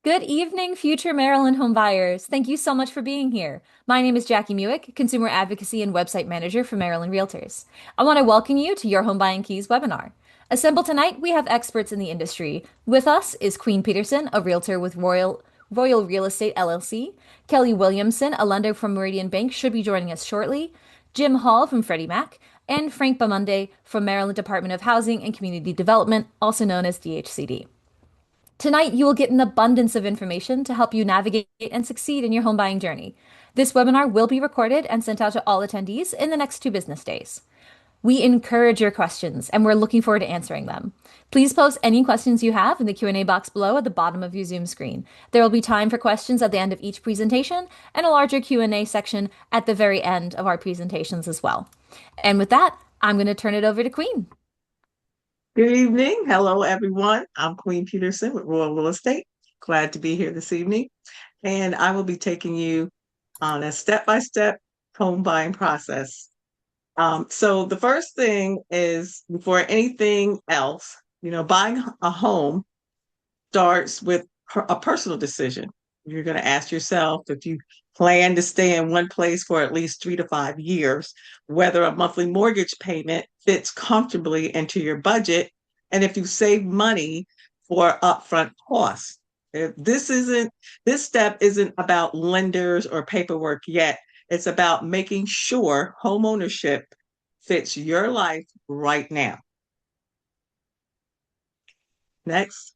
Good evening, future Maryland home buyers. Thank you so much for being here. My name is Jackie Muick, Consumer Advocacy and Website Manager for Maryland Realtors. I want to welcome you to your Home Buying Keys webinar. Assembled tonight, we have experts in the industry. With us is Queen Peterson, a realtor with Royal Real Estate LLC. Kelly Williamson, a lender from Meridian Bank, should be joining us shortly. Jim Hall from Freddie Mac, and Frank Bamunde from Maryland Department of Housing and Community Development, also known as DHCD. Tonight, you will get an abundance of information to help you navigate and succeed in your home buying journey. This webinar will be recorded and sent out to all attendees in the next 2 business days. We encourage your questions, and we're looking forward to answering them. Please post any questions you have in the Q&A box below at the bottom of your Zoom screen. There will be time for questions at the end of each presentation and a larger Q&A section at the very end of our presentations as well. And with that, I'm going to turn it over to Queen. Good evening. Hello, everyone. I'm Queen Peterson with Royal Real Estate. Glad to be here this evening. And I will be taking you on a step-by-step home buying process. So the first thing is, before anything else, buying a home starts with a personal decision. You're going to ask yourself, if you plan to stay in one place for at least 3 to 5 years, whether a monthly mortgage payment fits comfortably into your budget, and if you save money for upfront costs. If this step isn't about lenders or paperwork yet. It's about making sure home ownership fits your life right now. Next.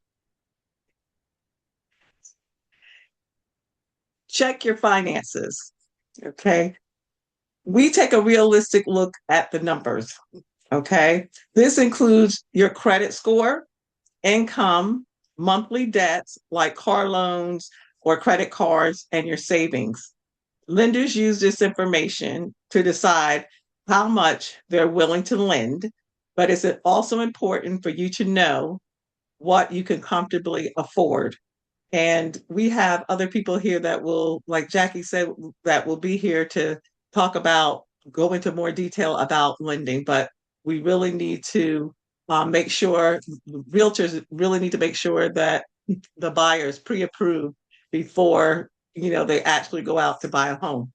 Check your finances. Okay. We take a realistic look at the numbers. Okay. This includes your credit score, income, monthly debts like car loans or credit cards, and your savings. Lenders use this information to decide how much they're willing to lend, but it's also important for you to know what you can comfortably afford. And we have other people here that will, like Jackie said, that will be here to go into more detail about lending. But we really need to make sure, realtors really need to make sure that the buyers pre-approve before, they actually go out to buy a home.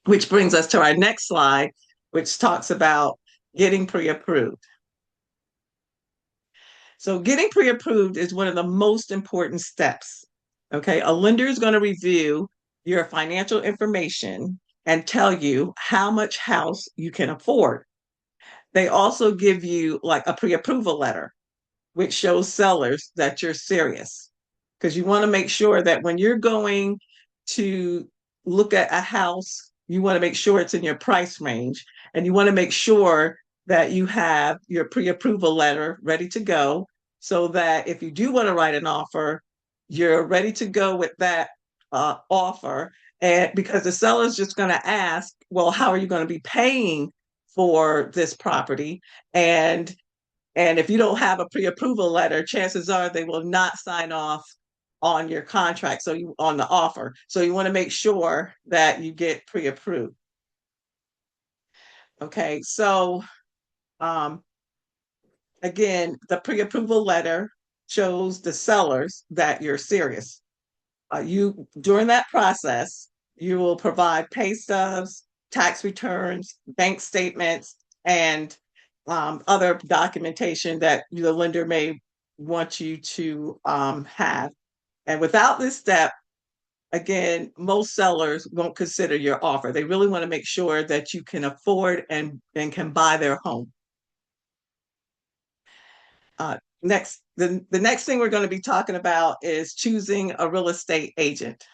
Which brings us to our next slide, which talks about getting pre-approved. So getting pre-approved is one of the most important steps. Okay, a lender is going to review your financial information and tell you how much house you can afford. They also give you like a pre-approval letter, which shows sellers that you're serious. Because you want to make sure that when you're going to look at a house, you want to make sure it's in your price range, and you want to make sure that you have your pre-approval letter ready to go, so that if you do want to write an offer, you're ready to go with that offer. And because the seller's just going to ask, well, how are you going to be paying for this property? And if you don't have a pre-approval letter, chances are they will not sign off on your contract, on the offer. So you want to make sure that you get pre-approved. Okay, so again, the pre-approval letter shows the sellers that you're serious. During that process, you will provide pay stubs, tax returns, bank statements, and other documentation that the lender may want you to have. And without this step, again, most sellers won't consider your offer. They really want to make sure that you can afford and can buy their home. The next thing we're going to be talking about is choosing a real estate agent.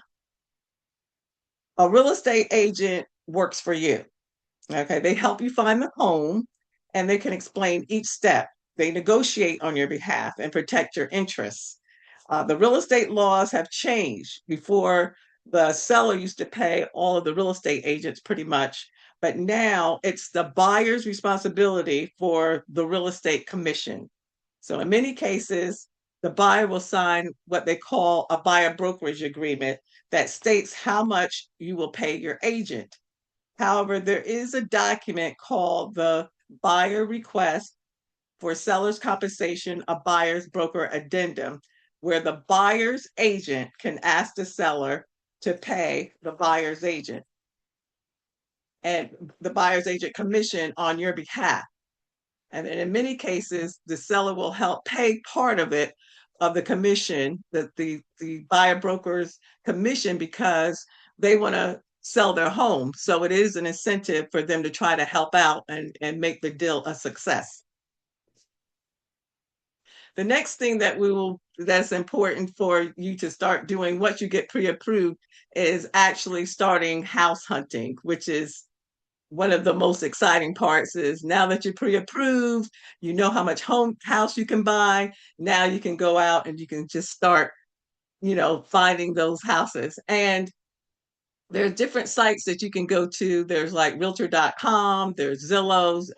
A real estate agent works for you. Okay, they help you find the home, and they can explain each step. They negotiate on your behalf and protect your interests. The real estate laws have changed. Before, the seller used to pay all of the real estate agents pretty much, but now it's the buyer's responsibility for the real estate commission. So in many cases, the buyer will sign what they call a buyer brokerage agreement that states how much you will pay your agent. However, there is a document called the Buyer Request for Seller's Compensation, a Buyer's Broker Addendum, where the buyer's agent can ask the seller to pay the buyer's agent and the buyer's agent commission on your behalf. And in many cases, the seller will help pay part of it, of the commission, that the buyer broker's commission, because they want to sell their home. So it is an incentive for them to try to help out and make the deal a success. The next thing that's important for you to start doing once you get pre-approved is actually starting house hunting, which is one of the most exciting parts. Is now that you're pre-approved, you know how much home house you can buy. Now you can go out and you can just start, finding those houses. And there's different sites that you can go to. There's like realtor.com, there's Zillow's.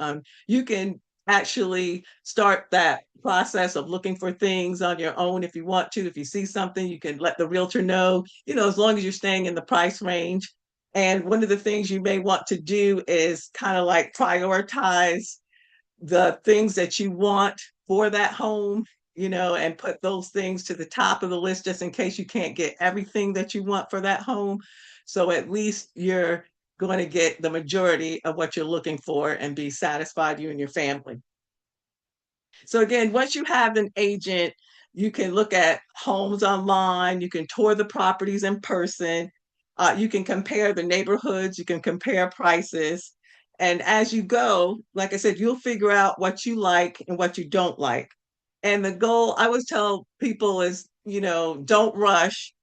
You can actually start that process of looking for things on your own if you want to. If you see something, you can let the realtor know, as long as you're staying in the price range. And one of the things you may want to do is kind of like prioritize the things that you want for that home, and put those things to the top of the list just in case you can't get everything that you want for that home. So at least you're going to get the majority of what you're looking for and be satisfied, you and your family. So again, once you have an agent, you can look at homes online, you can tour the properties in person, you can compare the neighborhoods, you can compare prices. And as you go, like I said, you'll figure out what you like and what you don't like. And the goal, I always tell people, is, don't rush,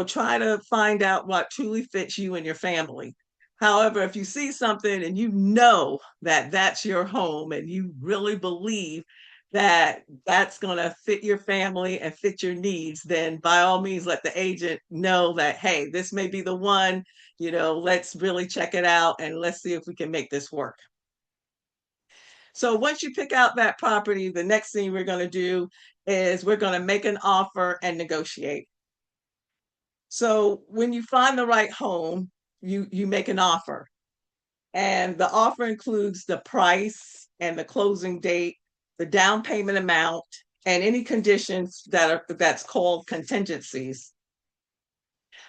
try to find out what truly fits you and your family. However, if you see something and you know that that's your home and you really believe that that's going to fit your family and fit your needs, then by all means let the agent know that, hey, this may be the one, let's really check it out and let's see if we can make this work. So once you pick out that property, the next thing we're going to do is we're going to make an offer and negotiate. So when you find the right home, you make an offer. And the offer includes the price and the closing date, the down payment amount, and any conditions that's called contingencies.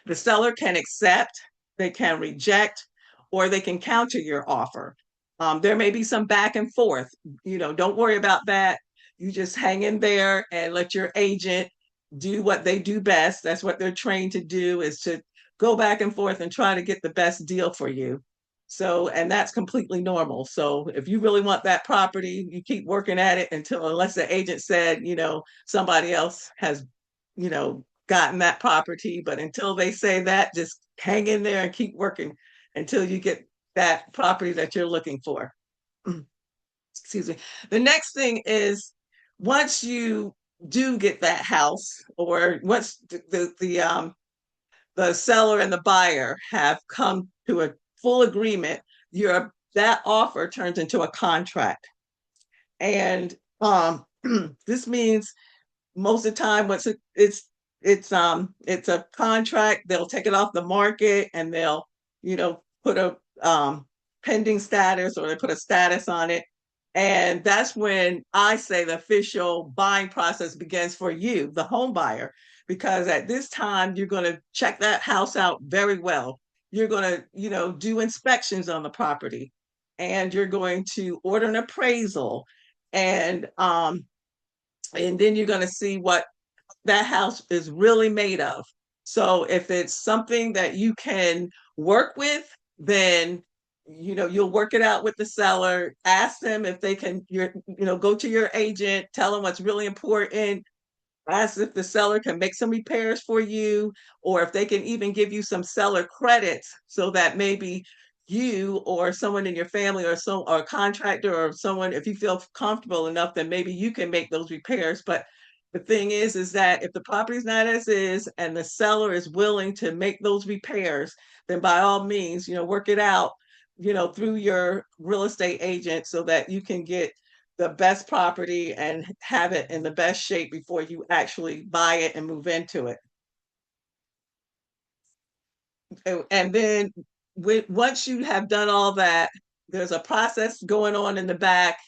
The seller can accept, they can reject, or they can counter your offer. There may be some back and forth. Don't worry about that. You just hang in there and let your agent do what they do best. That's what they're trained to do, is to go back and forth and try to get the best deal for you. So, and that's completely normal. So if you really want that property, you keep working at it unless the agent said, somebody else has, gotten that property. But until they say that, just hang in there and keep working until you get that property that you're looking for. Excuse me. The next thing is, once you do get that house, or once the seller and the buyer have come to a full agreement, that offer turns into a contract. And this means most of the time it's a contract. They'll take it off the market and they'll, put a pending status, or they put a status on it. And that's when I say the official buying process begins for you, the home buyer, because at this time you're going to check that house out very well. You're going to, do inspections on the property, and you're going to order an appraisal, and then you're going to see what that house is really made of. So if it's something that you can work with, then you'll work it out with the seller. Ask them if they can, go to your agent, tell them what's really important. Ask if the seller can make some repairs for you, or if they can even give you some seller credits, so that maybe you or someone in your family, or a contractor, or someone, if you feel comfortable enough, then maybe you can make those repairs. But the thing is that if the property's not as is and the seller is willing to make those repairs, then by all means, work it out, through your real estate agent, so that you can get the best property and have it in the best shape before you actually buy it and move into it. And then once you have done all that, there's a process going on in the back.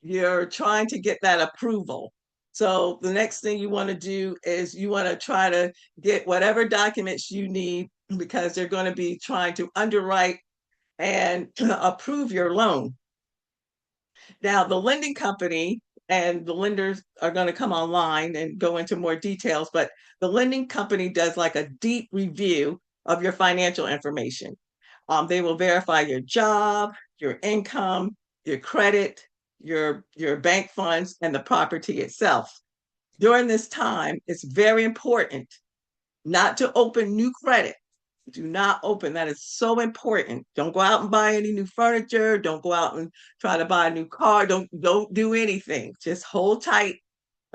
You're trying to get that approval. So the next thing you want to do is you want to try to get whatever documents you need because they're going to be trying to underwrite and approve your loan. Now, the lending company and the lenders are going to come online and go into more details, but the lending company does like a deep review of your financial information. They will verify your job, your income, your credit, your bank funds, and the property itself. During this time, it's very important not to open new credit. Do not open. That is so important. Don't go out and buy any new furniture. Don't go out and try to buy a new car. Don't do anything. Just hold tight,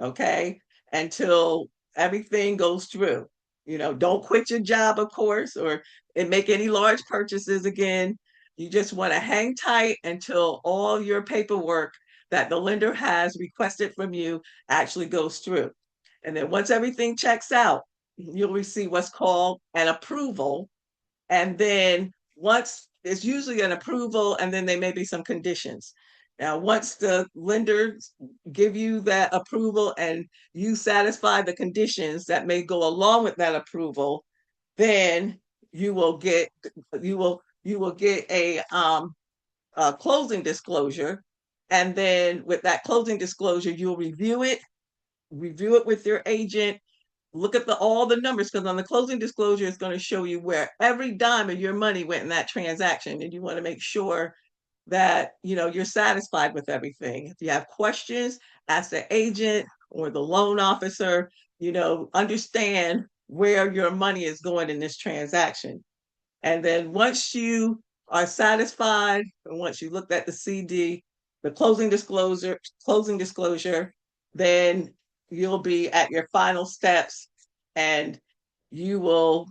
okay, until everything goes through. Don't quit your job, of course, or and make any large purchases again. You just want to hang tight until all your paperwork that the lender has requested from you actually goes through. And then once everything checks out, you'll receive what's called an approval. And then once it's usually an approval, and then there may be some conditions. Now, once the lenders give you that approval and you satisfy the conditions that may go along with that approval, then you will get you will get a closing disclosure, and then with that closing disclosure, you'll review it with your agent, look at all the numbers because on the closing disclosure it's going to show you where every dime of your money went in that transaction, and you want to make sure that you're satisfied with everything. If you have questions, ask the agent or the loan officer. Understand where your money is going in this transaction. And then once you are satisfied, and once you looked at the CD, the closing disclosure, then you'll be at your final steps, and you will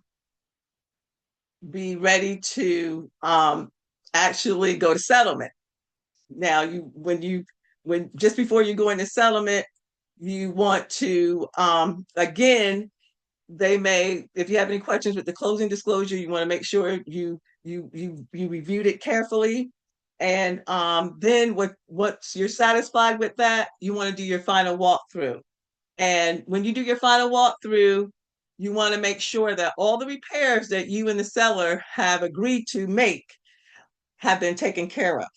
be ready to actually go to settlement. Now, when just before you go into settlement, you want to again, they may, if you have any questions with the closing disclosure, you want to make sure you reviewed it carefully. And then once you're satisfied with that, you want to do your final walkthrough. And when you do your final walkthrough, you want to make sure that all the repairs that you and the seller have agreed to make have been taken care of.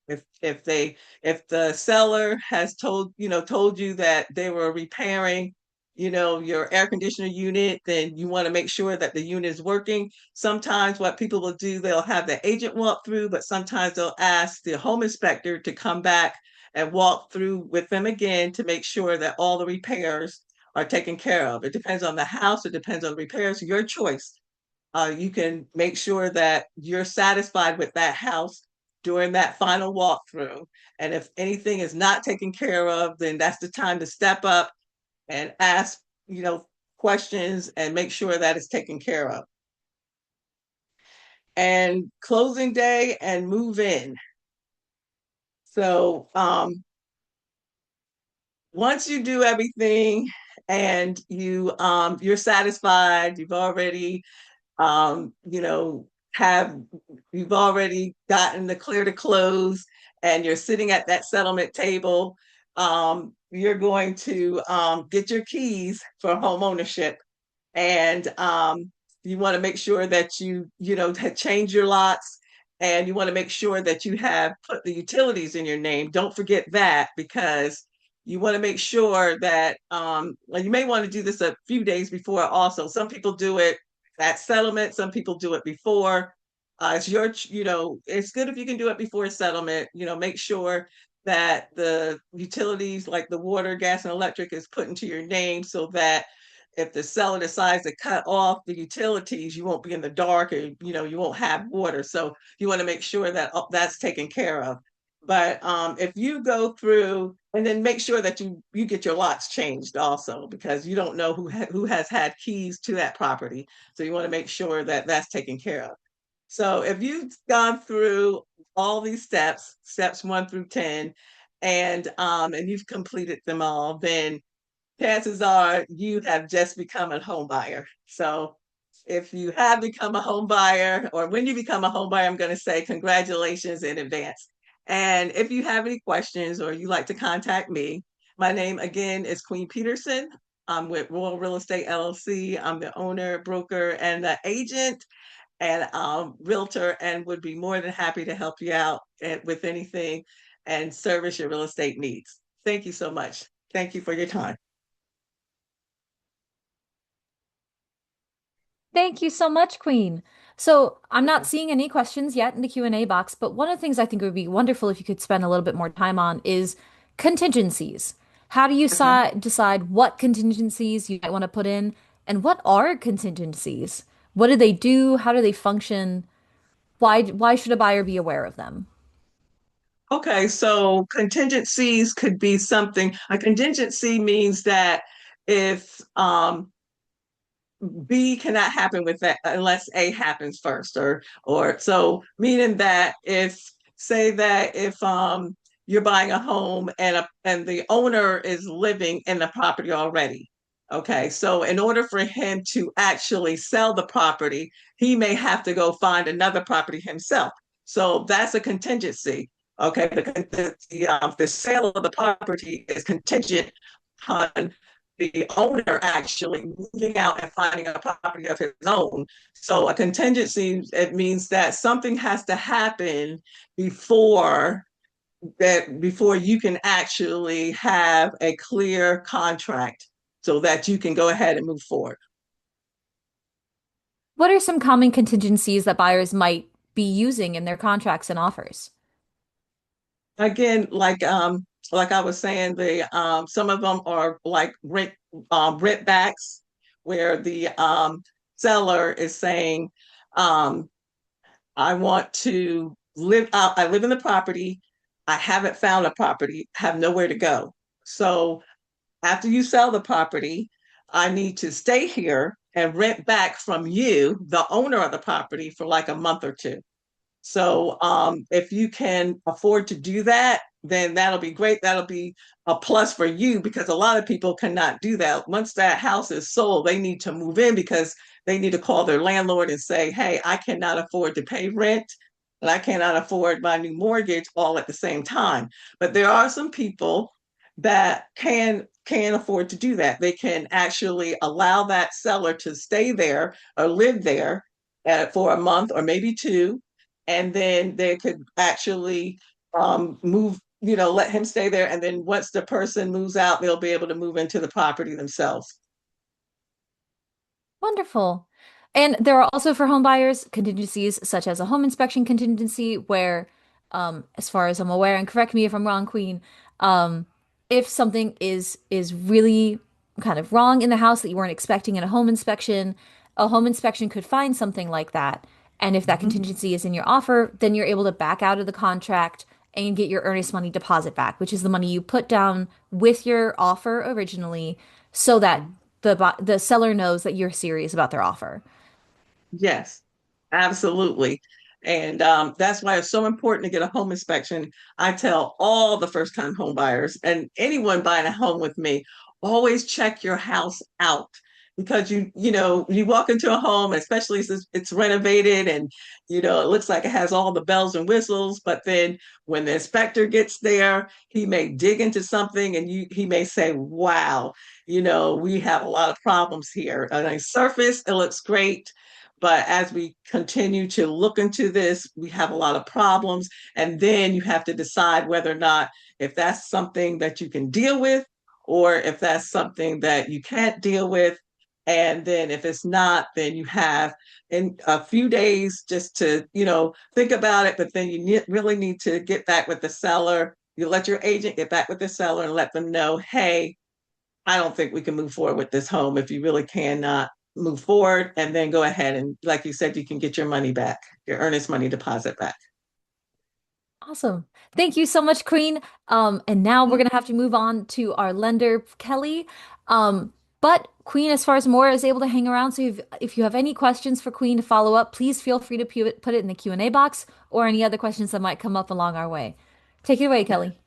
If the seller has told you that they were repairing your air conditioner unit, then you want to make sure that the unit is working. Sometimes what people will do, they'll have the agent walk through, but sometimes they'll ask the home inspector to come back and walk through with them again to make sure that all the repairs are taken care of. It depends on the house, it depends on the repairs, your choice. You can make sure that you're satisfied with that house during that final walkthrough. And if anything is not taken care of, then that's the time to step up and ask, questions and make sure that it's taken care of. And closing day and move in. So once you do everything and you're satisfied, you've already um, you know, have you've already gotten the clear to close and you're sitting at that settlement table, you're going to get your keys for home ownership. And you want to make sure that change your locks, and you want to make sure that you have put the utilities in your name. Don't forget that, because you want to make sure that and you may want to do this a few days before also. Some people do it at settlement, some people do it before. It's good if you can do it before settlement. Make sure that the utilities like the water, gas, and electric is put into your name, so that if the seller decides to cut off the utilities, you won't be in the dark, or you won't have water. So you want to make sure that that's taken care of. But if you go through and then make sure that you get your lots changed also, because you don't know who has had keys to that property. So you want to make sure that that's taken care of. So if you've gone through all these steps 1 through 10, and you've completed them all, then chances are you have just become a home buyer. So if you have become a home buyer, or when you become a home buyer, I'm going to say congratulations in advance. And if you have any questions or you like to contact me, My name again is Queen Peterson. I'm with Royal Real Estate LLC. I'm the owner, broker, and the agent and realtor, and would be more than happy to help you out with anything and service your real estate needs. Thank you so much. Thank you for your time. Thank you so much, Queen. So I'm not seeing any questions yet in the Q&A box, but one of the things I think would be wonderful if you could spend a little bit more time on is contingencies. How do you Okay. decide what contingencies you might want to put in, and what are contingencies? What do they do? How do they function? Why should a buyer be aware of them? Okay, so contingencies could be something. A contingency means that if B cannot happen with that unless A happens first, or so meaning that if say that if you're buying a home and the owner is living in the property already. Okay, so in order for him to actually sell the property, he may have to go find another property himself. So that's a contingency. Okay, the sale of the property is contingent on the owner actually moving out and finding a property of his own. So a contingency, it means that something has to happen before before you can actually have a clear contract so that you can go ahead and move forward. What are some common contingencies that buyers might be using in their contracts and offers? Again, like I was saying, the some of them are like rent backs where the seller is saying um I want to live out. I live in the property. I haven't found a property, have nowhere to go. So after you sell the property, I need to stay here and rent back from you, the owner of the property, for like a month or two. So if you can afford to do that, then that'll be great. That'll be a plus for you because a lot of people cannot do that. Once that house is sold, they need to move in because they need to call their landlord and say, hey, I cannot afford to pay rent and I cannot afford my new mortgage all at the same time. But there are some people that can afford to do that. They can actually allow that seller to stay there or live there for a month or maybe two, and then they could actually move, let him stay there. And then once the person moves out, they'll be able to move into the property themselves. Wonderful. And there are also for home buyers contingencies such as a home inspection contingency, where, as far as I'm aware, and correct me if I'm wrong, Queen, um, if something is really kind of wrong in the house that you weren't expecting in a home inspection could find something like that. And if that Mhm. contingency is in your offer, then you're able to back out of the contract and get your earnest money deposit back, which is the money you put down with your offer originally, so that the seller knows that you're serious about their offer. Yes, absolutely. And that's why it's so important to get a home inspection. I tell all the first time home buyers and anyone buying a home with me, always check your house out because you walk into a home, especially if it's renovated and it looks like it has all the bells and whistles, but then when the inspector gets there, he may dig into something and he may say, wow, we have a lot of problems here. On a surface, it looks great, but as we continue to look into this, we have a lot of problems. And then you have to decide whether or not if that's something that you can deal with or if that's something that you can't deal with. And then if it's not, then you have in a few days just to, think about it. But then really need to get back with the seller. You let your agent get back with the seller and let them know, hey, I don't think we can move forward with this home if you really cannot move forward. And then go ahead and, like you said, you can get your money back, your earnest money deposit back. Awesome. Thank you so much, Queen. And now we're gonna have to move on to our lender, Kelly. But Queen, as far as Maura is able to hang around, so if you have any questions for Queen to follow up, please feel free to put it in the Q&A box or any other questions that might come up along our way. Take it away, Kelly.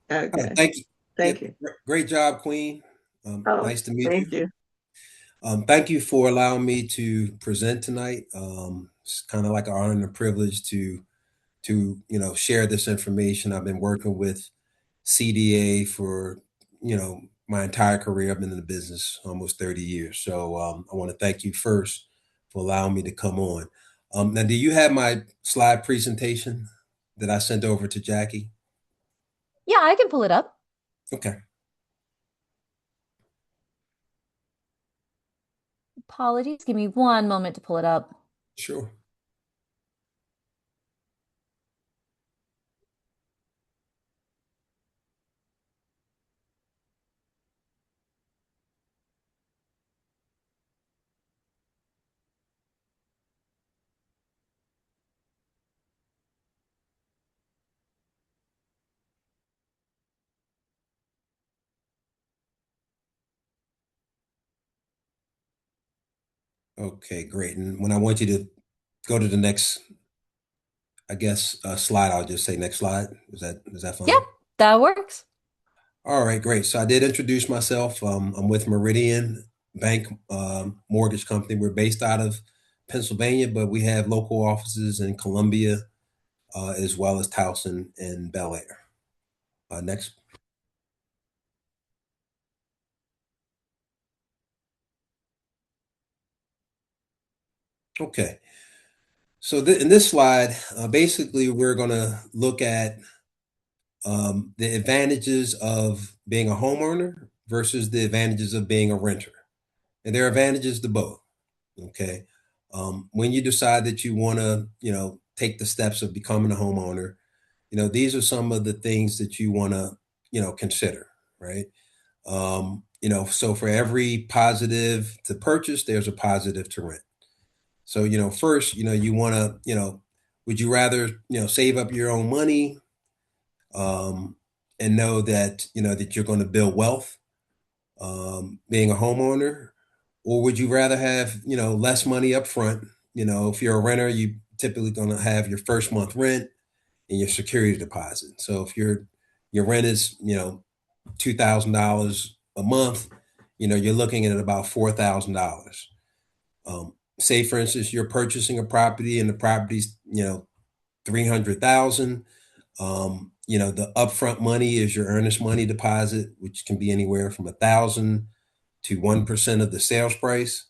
Okay. Thank you. Thank Yep. you. Great job, Queen. Oh, Nice to meet you. thank you. Thank you for allowing me to present tonight. It's kind of like an honor and a privilege to share this information. I've been working with CDA for my entire career. I've been in the business almost 30 years. So I want to thank you first for allowing me to come on. Now, do you have my slide presentation that I sent over to Jackie? Yeah, I can pull it up. Okay, Apologies. Give me one moment to pull it up. sure. Okay, great. And when I want you to go to the next, I guess, slide, I'll just say next slide. Is that Yep, fine? that works. All right, great. So I did introduce myself. I'm with Meridian Bank Mortgage Company. We're based out of Pennsylvania, but we have local offices in Columbia, as well as Towson and Bel Air. Next. Okay. So in this slide, basically, we're going to look at the advantages of being a homeowner versus the advantages of being a renter. And there are advantages to both. Okay. When you decide that you want to, take the steps of becoming a homeowner, these are some of the things that you want to, consider, right? So for every positive to purchase, there's a positive to rent. So, first, you want to, would you rather, save up your own money, um, and know that, that you're going to build wealth, being a homeowner, or would you rather have, less money up front? If you're a renter, you typically going to have your first month rent and your security deposit. So if your rent is, $2,000 a month, you're looking at about $4,000. Say for instance, you're purchasing a property and the property's, 300,000. The upfront money is your earnest money deposit, which can be anywhere from 1,000 to 1% of the sales price.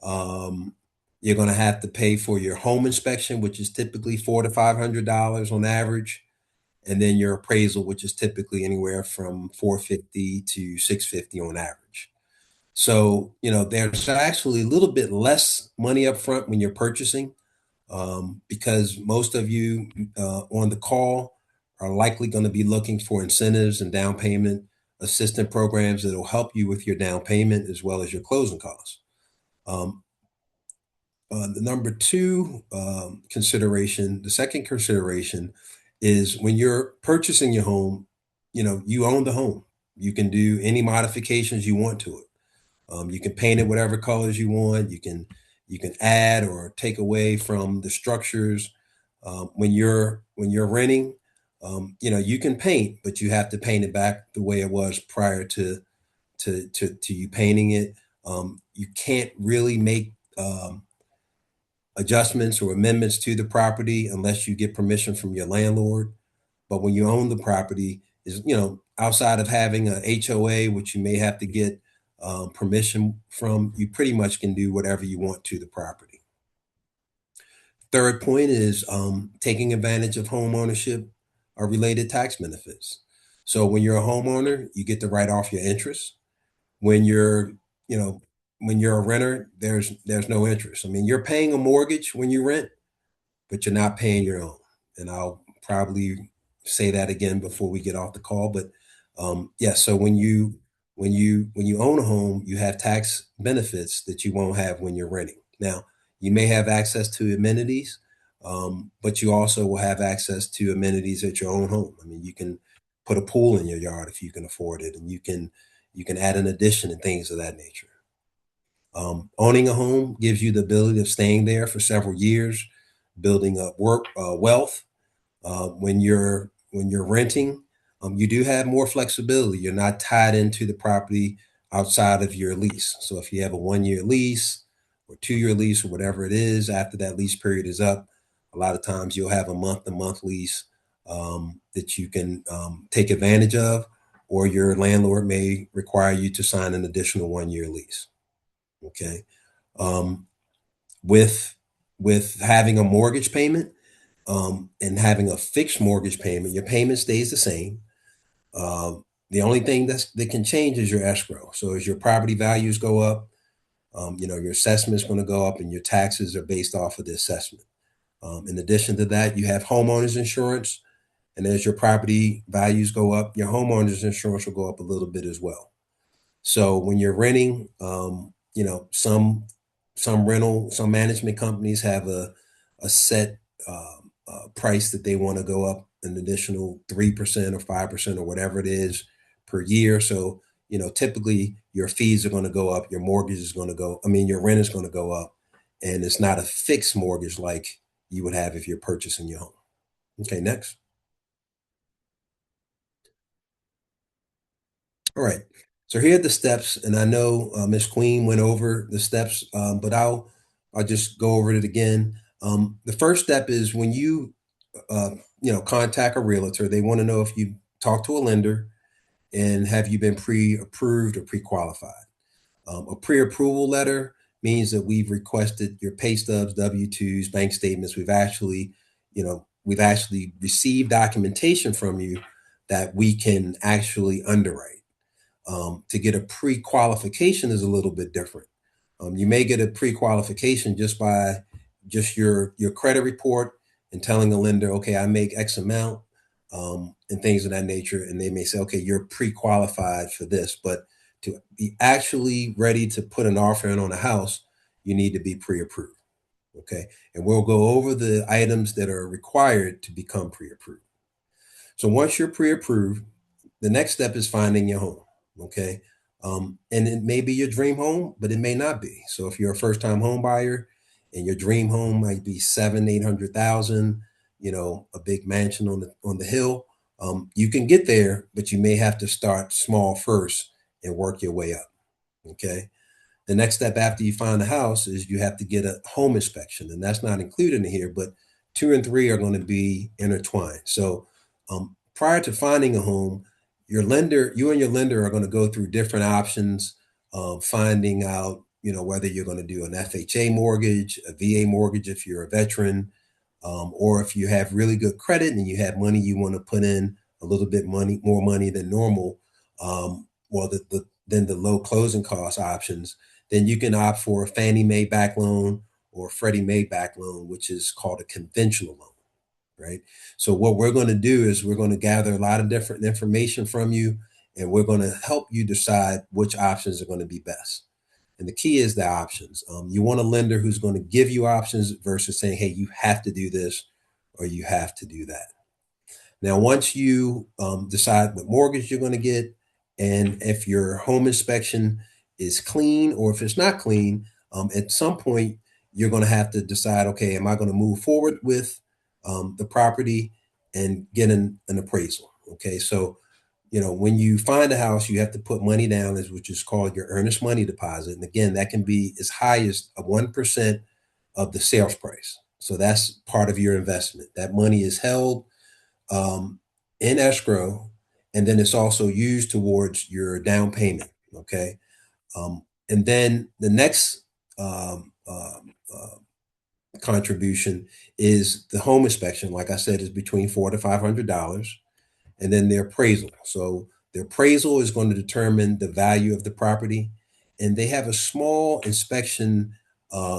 Um, you're going to have to pay for your home inspection, which is typically $400 to $500 on average, and then your appraisal, which is typically anywhere from 450 to 650 on average. So there's actually a little bit less money up front when you're purchasing, because most of you on the call are likely going to be looking for incentives and down payment assistance programs that will help you with your down payment as well as your closing costs. Um, the number two consideration, the second consideration is when you're purchasing your home, you own the home. You can do any modifications you want to it. You can paint it whatever colors you want. You can add or take away from the structures. When you're renting, you can paint, but you have to paint it back the way it was prior to you painting it. You can't really make adjustments or amendments to the property unless you get permission from your landlord. But when you own the property, is outside of having a HOA, which you may have to get permission from, you pretty much can do whatever you want to the property. Third point is taking advantage of home ownership or related tax benefits. So when you're a homeowner, you get to write off your interest. When you're, you know, when you're a renter, there's no interest. I mean, you're paying a mortgage when you rent, but you're not paying your own. And I'll probably say that again before we get off the call. But yeah, so when you own a home, you have tax benefits that you won't have when you're renting. Now, you may have access to amenities, but you also will have access to amenities at your own home. I mean, you can put a pool in your yard if you can afford it, and you can add an addition and things of that nature. Owning a home gives you the ability of staying there for several years, building up wealth. When you're renting, you do have more flexibility. You're not tied into the property outside of your lease. So if you have a 1 year lease or 2 year lease or whatever it is, after that lease period is up, a lot of times you'll have a month-to-month lease that you can take advantage of. or your landlord may require you to sign an additional 1 year lease. Okay. Um, with having a mortgage payment and having a fixed mortgage payment, your payment stays the same. The only thing that can change is your escrow. So as your property values go up, your assessment is going to go up, and your taxes are based off of the assessment. In addition to that, you have homeowners insurance, and as your property values go up, your homeowners insurance will go up a little bit as well. So when you're renting, some management companies have a set price that they want to go up an additional 3% or 5% or whatever it is per year. So typically your fees are going to go up, your mortgage is going to go. I mean, your rent is going to go up, and it's not a fixed mortgage like you would have if you're purchasing your home. Okay, next. All right. So here are the steps, and I know Miss Queen went over the steps, but I'll just go over it again. The first step is when you contact a realtor. They want to know if you talk to a lender and have you been pre-approved or pre-qualified. A pre-approval letter means that we've requested your pay stubs, W-2s, bank statements. We've actually received documentation from you that we can actually underwrite. To get a pre-qualification is a little bit different. You may get a pre-qualification just by just your credit report and telling a lender, okay, I make X amount, and things of that nature, and they may say, okay, you're pre-qualified for this. But to be actually ready to put an offer in on a house, you need to be pre-approved. Okay, and we'll go over the items that are required to become pre-approved. So once you're pre-approved, the next step is finding your home. Okay. And it may be your dream home, but it may not be. So if you're a first time home buyer and your dream home might be 800,000, a big mansion on the hill, you can get there, but you may have to start small first and work your way up. Okay. The next step after you find a house is you have to get a home inspection, and that's not included in here, but 2 and 3 are going to be intertwined. So prior to finding a home, you and your lender are going to go through different options, finding out, whether you're going to do an FHA mortgage, a VA mortgage if you're a veteran, or if you have really good credit and you have money you want to put in a little bit more money than normal, or than the low closing cost options, then you can opt for a Fannie Mae back loan or a Freddie Mae back loan, which is called a conventional loan, right? So what we're going to do is we're going to gather a lot of different information from you, and we're going to help you decide which options are going to be best. And the key is the options. You want a lender who's going to give you options versus saying, hey, you have to do this or you have to do that. Now, once you decide what mortgage you're going to get, and if your home inspection is clean or if it's not clean, at some point you're going to have to decide, okay, am I going to move forward with the property and get an appraisal? Okay, so when you find a house, you have to put money down, which is called your earnest money deposit, and again, that can be as high as 1% of the sales price. So that's part of your investment. That money is held um, in escrow, and then it's also used towards your down payment. Okay, and then the next contribution is the home inspection. Like I said, is between $400 to $500, and then their appraisal. So the appraisal is going to determine the value of the property, and they have a small inspection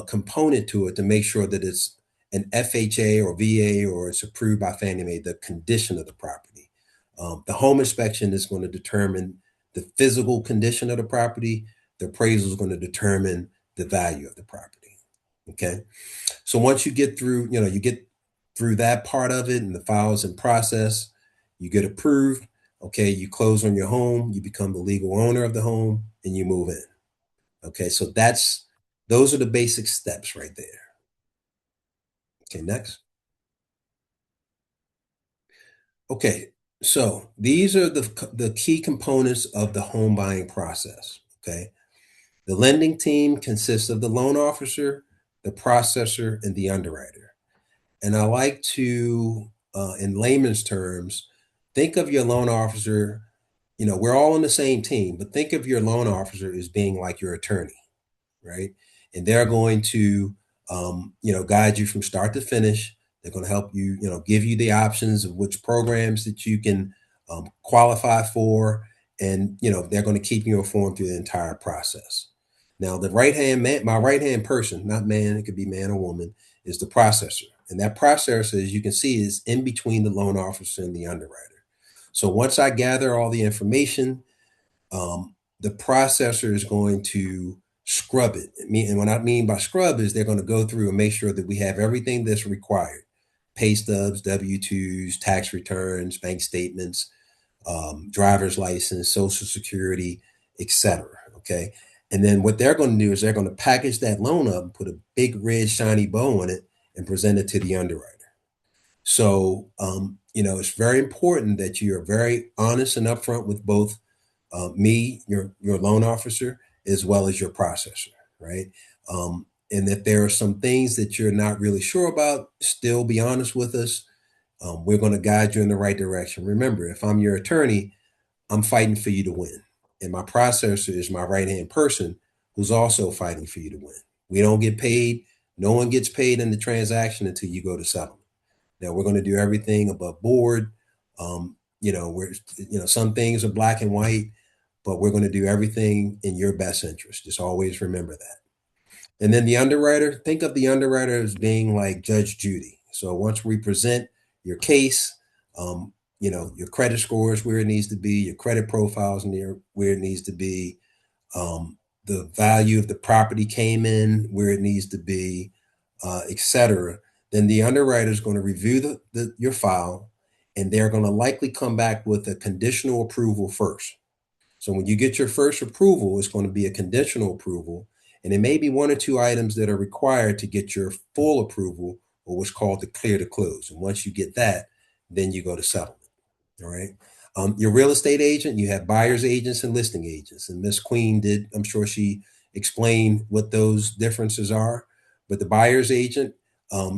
component to it to make sure that it's an FHA or VA or it's approved by Fannie Mae, the condition of the property. The home inspection is going to determine the physical condition of the property. The appraisal is going to determine the value of the property. Okay. So once you get through that part of it and the files in process, you get approved. Okay. You close on your home, you become the legal owner of the home, and you move in. Okay. So those are the basic steps right there. Okay. Next. Okay, so these are the key components of the home buying process. Okay, the lending team consists of the loan officer, the processor, and the underwriter. And I like to, in layman's terms, think of your loan officer we're all on the same team, but think of your loan officer as being like your attorney, right? And they're going to, guide you from start to finish. They're going to help you, give you the options of which programs that you can qualify for, and they're going to keep you informed through the entire process. Now, the right hand man, my right hand person, not man, it could be man or woman, is the processor, and that processor, as you can see, is in between the loan officer and the underwriter. So once I gather all the information, the processor is going to scrub it. And what I mean by scrub is they're going to go through and make sure that we have everything that's required: pay stubs, W-2s, tax returns, bank statements, driver's license, social security, etc. Okay. And then what they're going to do is they're going to package that loan up and put a big red shiny bow on it and present it to the underwriter. So, it's very important that you are very honest and upfront with both me, your loan officer, as well as your processor, right? And if there are some things that you're not really sure about, still be honest with us. We're going to guide you in the right direction. Remember, if I'm your attorney, I'm fighting for you to win. And my processor is my right hand person who's also fighting for you to win. We don't get paid. No one gets paid in the transaction until you go to settlement. Now we're going to do everything above board. We're, some things are black and white, but we're going to do everything in your best interest. Just always remember that. And then the underwriter, think of the underwriter as being like Judge Judy. So once we present your case, your credit score is where it needs to be, your credit profiles near where it needs to be, the value of the property came in where it needs to be, etc. Then the underwriter is going to review your file, and they're going to likely come back with a conditional approval first. So when you get your first approval, it's going to be a conditional approval, and it may be one or two items that are required to get your full approval, or what's called the clear to close. And once you get that, then you go to settlement. All right. Your real estate agent, you have buyer's agents and listing agents. And Miss Queen did, I'm sure she explained what those differences are. But the buyer's agent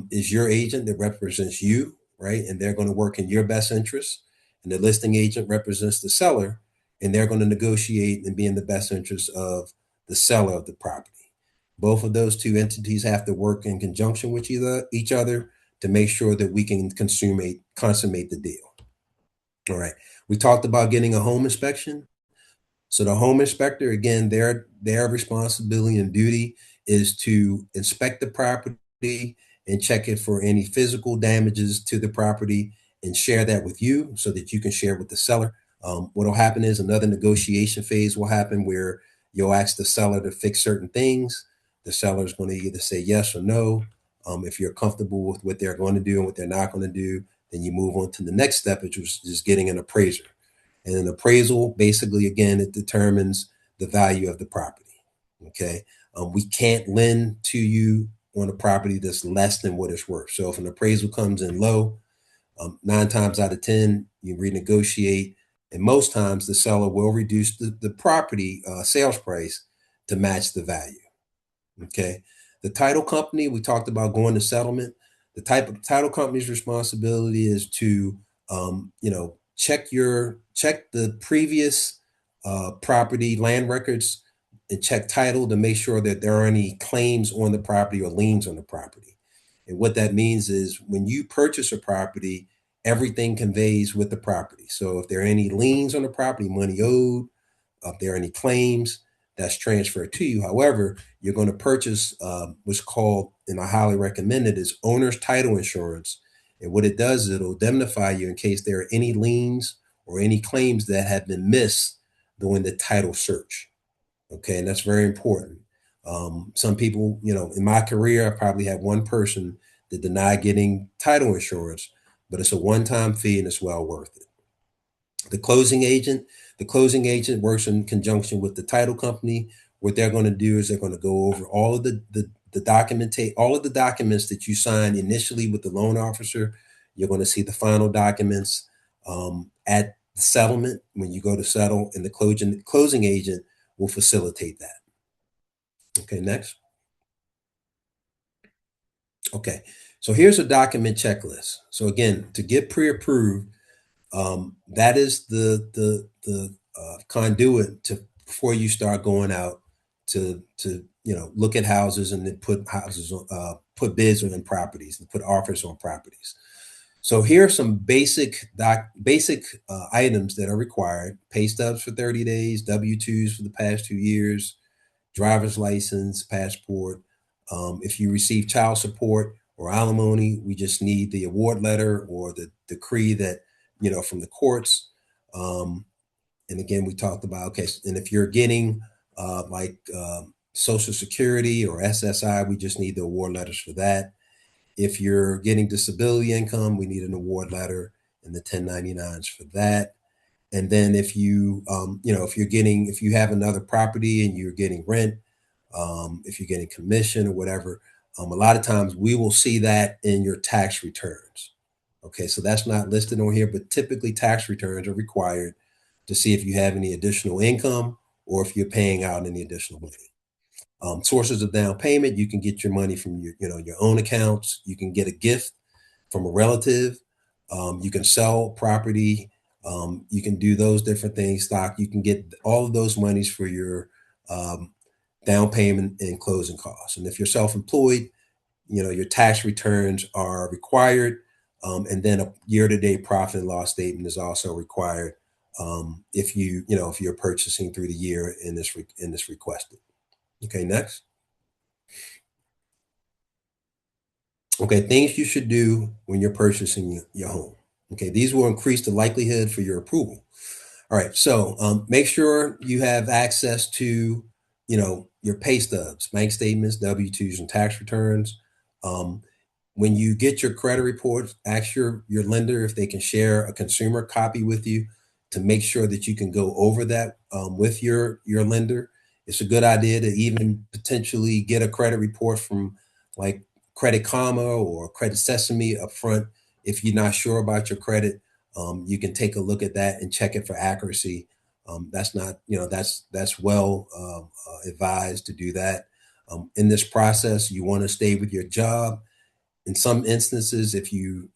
is your agent that represents you, right? And they're going to work in your best interest. And the listing agent represents the seller, and they're going to negotiate and be in the best interest of the seller of the property. Both of those two entities have to work in conjunction with each other to make sure that we can consummate the deal. All right. We talked about getting a home inspection. So the home inspector, again, their responsibility and duty is to inspect the property and check it for any physical damages to the property and share that with you so that you can share with the seller. What will happen is another negotiation phase will happen where you'll ask the seller to fix certain things. The seller is going to either say yes or no. If you're comfortable with what they're going to do and what they're not going to do, then you move on to the next step, which was just getting an appraiser. And an appraisal, basically, again, it determines the value of the property. Okay. We can't lend to you on a property that's less than what it's worth. So if an appraisal comes in low, 9 times out of 10, you renegotiate. And most times the seller will reduce the property sales price to match the value. Okay. The title company, we talked about going to settlement. The type of title company's responsibility is to, check the previous property land records and check title to make sure that there are any claims on the property or liens on the property. And what that means is when you purchase a property, everything conveys with the property. So if there are any liens on the property, money owed, if there are any claims, that's transferred to you. However, you're going to purchase what's called, and I highly recommend it, is owner's title insurance. And what it does is it'll indemnify you in case there are any liens or any claims that have been missed during the title search. Okay, and that's very important. Some people, in my career, I probably had one person that denied getting title insurance, but it's a one-time fee and it's well worth it. The closing agent, works in conjunction with the title company. What they're going to do is they're going to go over all of all of the documents that you signed initially with the loan officer. You're going to see the final documents at the settlement when you go to settle, and the closing agent will facilitate that. Okay, next. Okay, so here's a document checklist. So again, to get pre-approved, that is the conduit to before you start going out to look at houses and then put houses on, put bids on properties and put offers on properties. So here are some basic items that are required: pay stubs for 30 days, W-2s for the past 2 years, driver's license, passport. If you receive child support or alimony, we just need the award letter or the decree that from the courts. Um, and again, we talked about, okay, and if you're getting Social Security or SSI, we just need the award letters for that. If you're getting disability income, we need an award letter and the 1099s for that. And then if if you have another property and you're getting rent, if you're getting commission or whatever, a lot of times we will see that in your tax returns. Okay, so that's not listed on here, but typically tax returns are required to see if you have any additional income or if you're paying out any additional money. Sources of down payment: you can get your money from your own accounts. You can get a gift from a relative. You can sell property. You can do those different things. Stock. You can get all of those monies for your um, down payment and closing costs. And if you're self-employed, your tax returns are required, and then a year-to-date profit and loss statement is also required if you're purchasing through the year in this requested. Okay, next. Okay, things you should do when you're purchasing your home. Okay, these will increase the likelihood for your approval. All right, so make sure you have access to, your pay stubs, bank statements, W-2s, and tax returns. Um, when you get your credit report, ask your lender if they can share a consumer copy with you to make sure that you can go over that with your lender. It's a good idea to even potentially get a credit report from like Credit Karma or Credit Sesame up front if you're not sure about your credit. You can take a look at that and check it for accuracy. That's not, that's well advised to do that. In this process, you want to stay with your job. In some instances, if you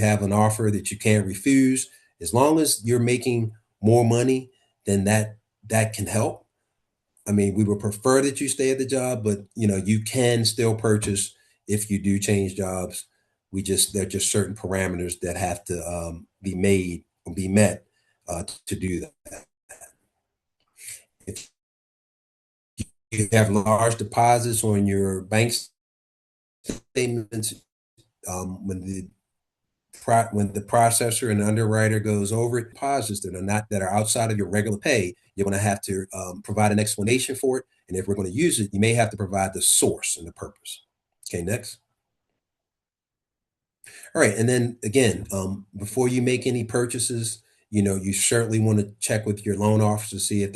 have an offer that you can't refuse, as long as you're making more money, then that can help. I mean, we would prefer that you stay at the job, but you can still purchase if you do change jobs. There are just certain parameters that have to be met to do that. If you have large deposits on your bank statements, when the processor and the underwriter goes over deposits that are outside of your regular pay, you're going to have to provide an explanation for it. And if we're going to use it, you may have to provide the source and the purpose. Okay, next. All right, and then again, before you make any purchases, you certainly want to check with your loan officer to see if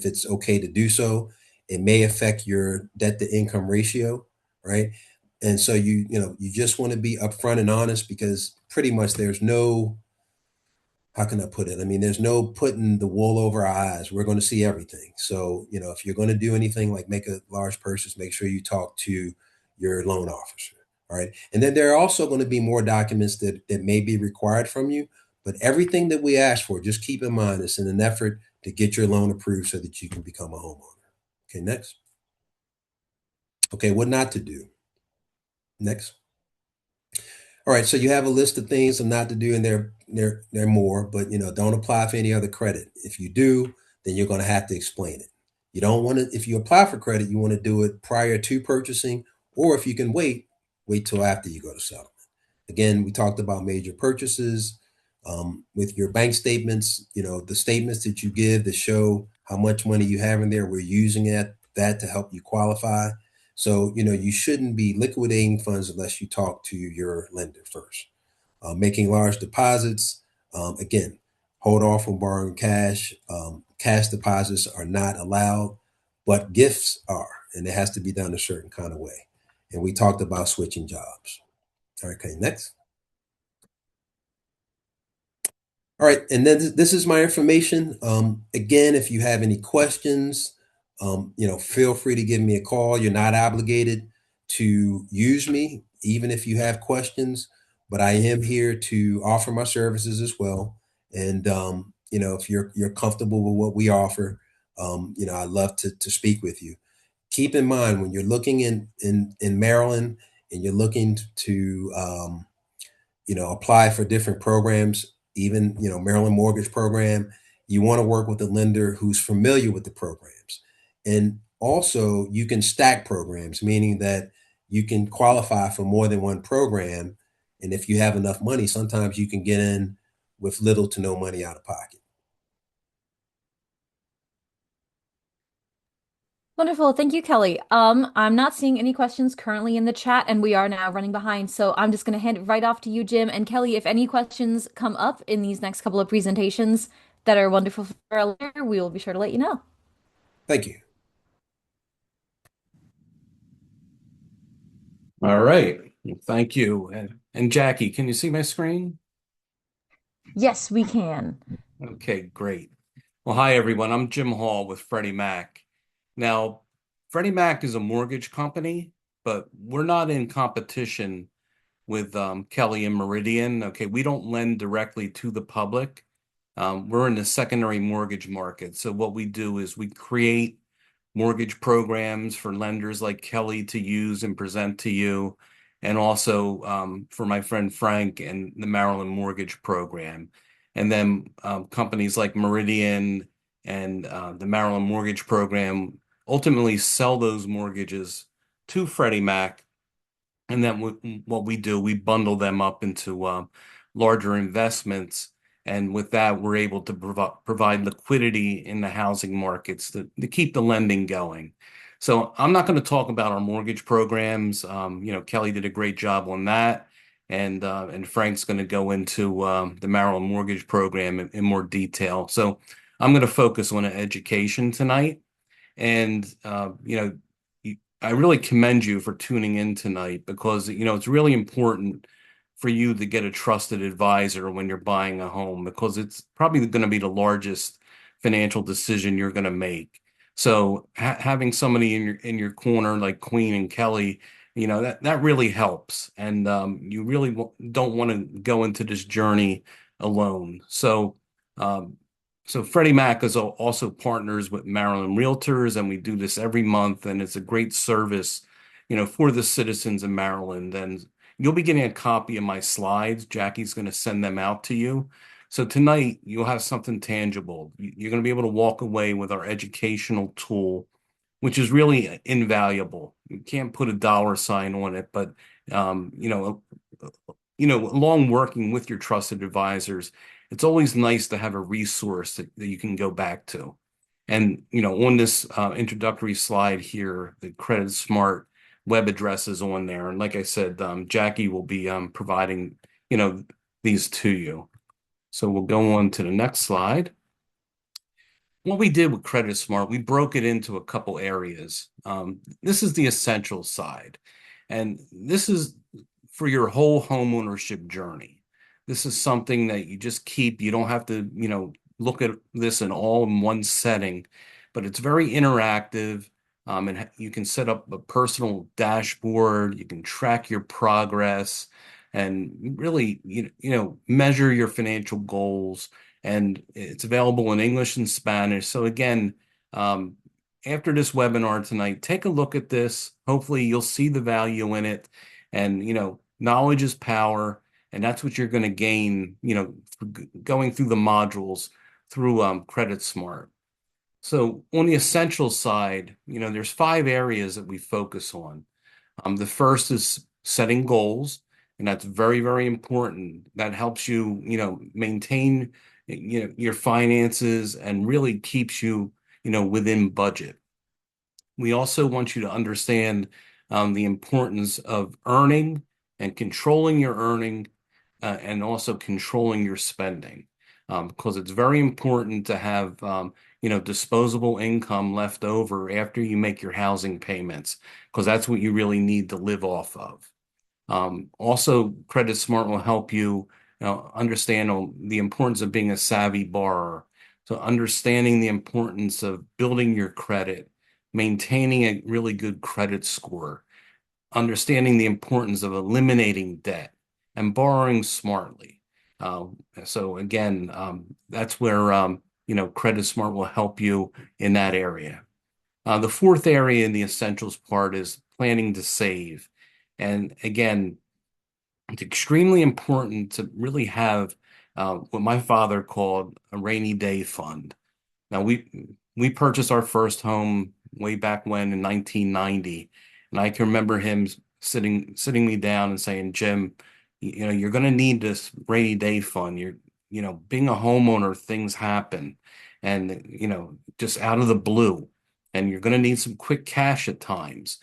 it's okay to do so. It may affect your debt to income ratio, right? And so you just want to be upfront and honest, because pretty much there's no, how can I put it? I mean, there's no putting the wool over our eyes. We're going to see everything. So, if you're going to do anything like make a large purchase, make sure you talk to your loan officer. All right. And then there are also going to be more documents that may be required from you. But everything that we ask for, just keep in mind, it's in an effort to get your loan approved so that you can become a homeowner. Okay, next. Okay, what not to do. Next. All right, so you have a list of things not to do, and there are more, but don't apply for any other credit. If you do, then you're going to have to explain it. You don't want to. If you apply for credit, you want to do it prior to purchasing, or if you can wait till after you go to settlement. Again, we talked about major purchases with your bank statements. The statements that you give that show how much money you have in there. We're using that to help you qualify. So, you shouldn't be liquidating funds unless you talk to your lender first. Making large deposits, again, hold off on borrowing cash. Cash deposits are not allowed, but gifts are, and it has to be done a certain kind of way. And we talked about switching jobs. Okay, next. All right, and then this is my information. Again, if you have any questions, feel free to give me a call. You're not obligated to use me, even if you have questions, but I am here to offer my services as well. And if you're comfortable with what we offer, I'd love to speak with you. Keep in mind when you're looking in Maryland and you're looking to apply for different programs, even Maryland Mortgage Program, you want to work with a lender who's familiar with the programs. And also you can stack programs, meaning that you can qualify for more than one program. And if you have enough money, sometimes you can get in with little to no money out of pocket. Wonderful. Thank you, Kelly. I'm not seeing any questions currently in the chat, and we are now running behind. So I'm just going to hand it right off to you, Jim. And Kelly, if any questions come up in these next couple of presentations that are wonderful for our learner, we will be sure to let you know. Thank you. All right. Thank you. And Jackie, can you see my screen? Yes, we can. Okay, great. Well, hi, everyone. I'm Jim Hall with Freddie Mac. Now, Freddie Mac is a mortgage company, but we're not in competition with Kelly and Meridian. Okay, we don't lend directly to the public. We're in the secondary mortgage market. So what we do is we create mortgage programs for lenders like Kelly to use and present to you, and also for my friend Frank and the Maryland Mortgage Program. And then companies like Meridian and the Maryland Mortgage Program ultimately sell those mortgages to Freddie Mac. And then what we do, we bundle them up into larger investments. And with that, we're able to provide liquidity in the housing markets to keep the lending going. So I'm not going to talk about our mortgage programs. Kelly did a great job on that. And Frank's going to go into the Maryland Mortgage Program in more detail. So I'm going to focus on education tonight. And, I really commend you for tuning in tonight because, it's really important for you to get a trusted advisor when you're buying a home because it's probably going to be the largest financial decision you're going to make. So having somebody in your corner like Queen and Kelly, that really helps. And you really don't want to go into this journey alone. So Freddie Mac is also partners with Maryland Realtors, and we do this every month, and it's a great service, for the citizens in Maryland. And you'll be getting a copy of my slides. Jackie's going to send them out to you. So tonight you'll have something tangible. You're going to be able to walk away with our educational tool, which is really invaluable. You can't put a dollar sign on it, but um, you know, along working with your trusted advisors, it's always nice to have a resource that you can go back to. And, on this introductory slide here, the Credit Smart web address is on there. And like I said, Jackie will be providing, these to you. So we'll go on to the next slide. What we did with Credit Smart, we broke it into a couple areas. This is the essential side, and this is for your whole home ownership journey. This is something that you just keep. You don't have to, look at this in one setting, but it's very interactive. And you can set up a personal dashboard. You can track your progress and really, measure your financial goals, and it's available in English and Spanish. So again, after this webinar tonight, take a look at this. Hopefully you'll see the value in it. And, knowledge is power. And that's what you're going to gain, going through the modules through Credit Smart. So on the essential side, there's 5 areas that we focus on. The first is setting goals, and that's very, very important. That helps you, maintain, your finances and really keeps you, within budget. We also want you to understand the importance of earning and controlling your earning, and also controlling your spending, because it's very important to have, disposable income left over after you make your housing payments, because that's what you really need to live off of. Also, Credit Smart will help you, understand the importance of being a savvy borrower. So understanding the importance of building your credit, maintaining a really good credit score, understanding the importance of eliminating debt and borrowing smartly. Uh, so again, that's where Credit Smart will help you in that area. The fourth area in the essentials part is planning to save. And again, it's extremely important to really have what my father called a rainy day fund. Now we purchased our first home way back when in 1990, and I can remember him sitting me down and saying, Jim, you're going to need this rainy day fund. Being a homeowner, things happen, and just out of the blue, and you're going to need some quick cash at times.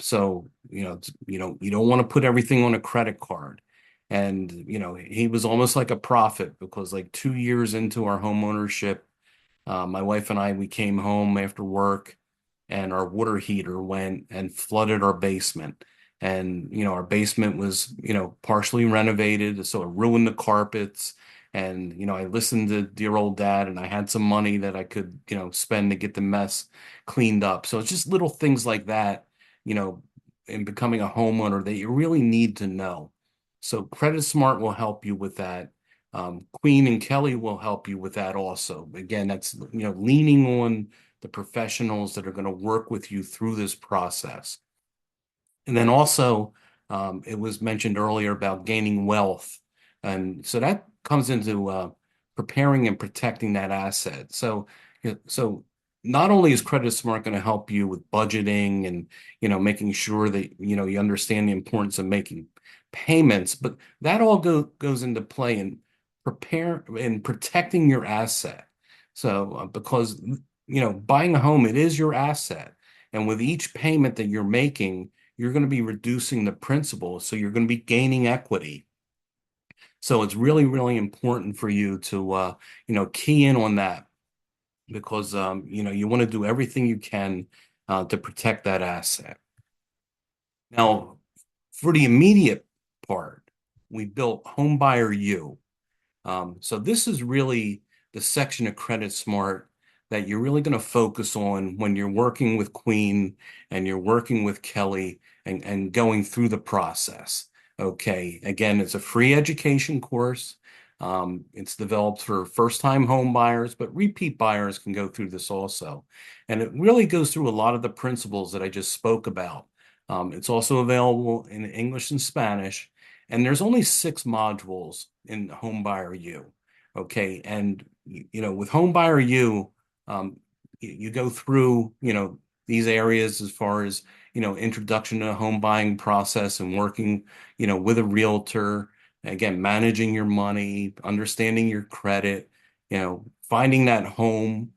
So you don't want to put everything on a credit card. And he was almost like a prophet because like 2 years into our home ownership, my wife and I, we came home after work and our water heater went and flooded our basement. And, our basement was, partially renovated. So it ruined the carpets. And, I listened to dear old dad and I had some money that I could, spend to get the mess cleaned up. So it's just little things like that, you know, in becoming a homeowner that you really need to know. So Credit Smart will help you with that. Queen and Kelly will help you with that also. Again, that's leaning on the professionals that are going to work with you through this process. And then also, it was mentioned earlier about gaining wealth, and so that comes into preparing and protecting that asset. So not only is Credit Smart going to help you with budgeting and making sure that you understand the importance of making payments, but that all goes into play in prepare in protecting your asset. So because buying a home, it is your asset, and with each payment that you're making, you're going to be reducing the principal, so you're going to be gaining equity. So it's really, really important for you to key in on that because you want to do everything you can to protect that asset. Now, for the immediate part, we built Homebuyer U. So this is really the section of Credit Smart that you're really going to focus on when you're working with Queen and you're working with Kelly and going through the process. Okay. Again, it's a free education course. It's developed for first-time home buyers, but repeat buyers can go through this also. And it really goes through a lot of the principles that I just spoke about. It's also available in English and Spanish. And there's only 6 modules in Homebuyer U. Okay. And, with Homebuyer U, you go through, these areas as far as, introduction to the home buying process and working, with a realtor, again, managing your money, understanding your credit, finding that home.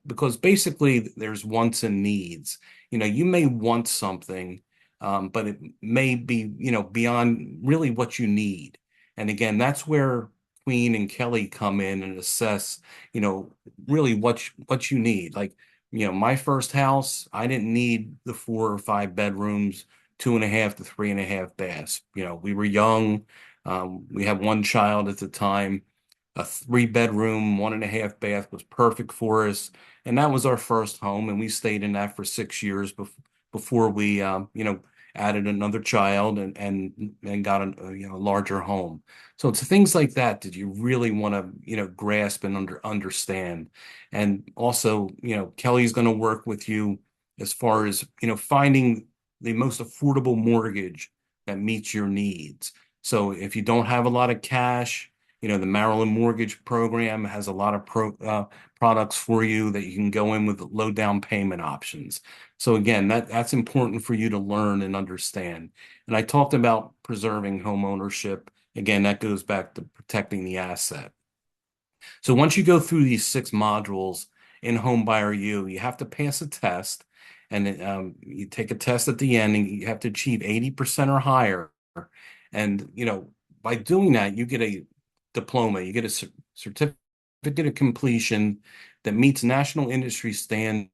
Because basically there's wants and needs. You may want something but it may be, beyond really what you need. And again, that's where Queen and Kelly come in and assess, really what you need. Like, my first house, I didn't need the 4 or 5 bedrooms, 2.5 to 3.5 baths. We were young. We had one child at the time. A 3 bedroom, 1.5 bath was perfect for us. And that was our first home. And we stayed in that for 6 years before we added another child and got a larger home. So it's things like that that you really want to grasp and understand. And also, Kelly's going to work with you as far as finding the most affordable mortgage that meets your needs. So if you don't have a lot of cash, the Maryland Mortgage Program has a lot of products for you that you can go in with low down payment options. So again, that's important for you to learn and understand. And I talked about preserving home ownership. Again, that goes back to protecting the asset. So once you go through these 6 modules in Homebuyer U, you have to pass a test, and you take a test at the end, and you have to achieve 80% or higher. And by doing that, you get a diploma, you get a certificate of completion that meets national industry standards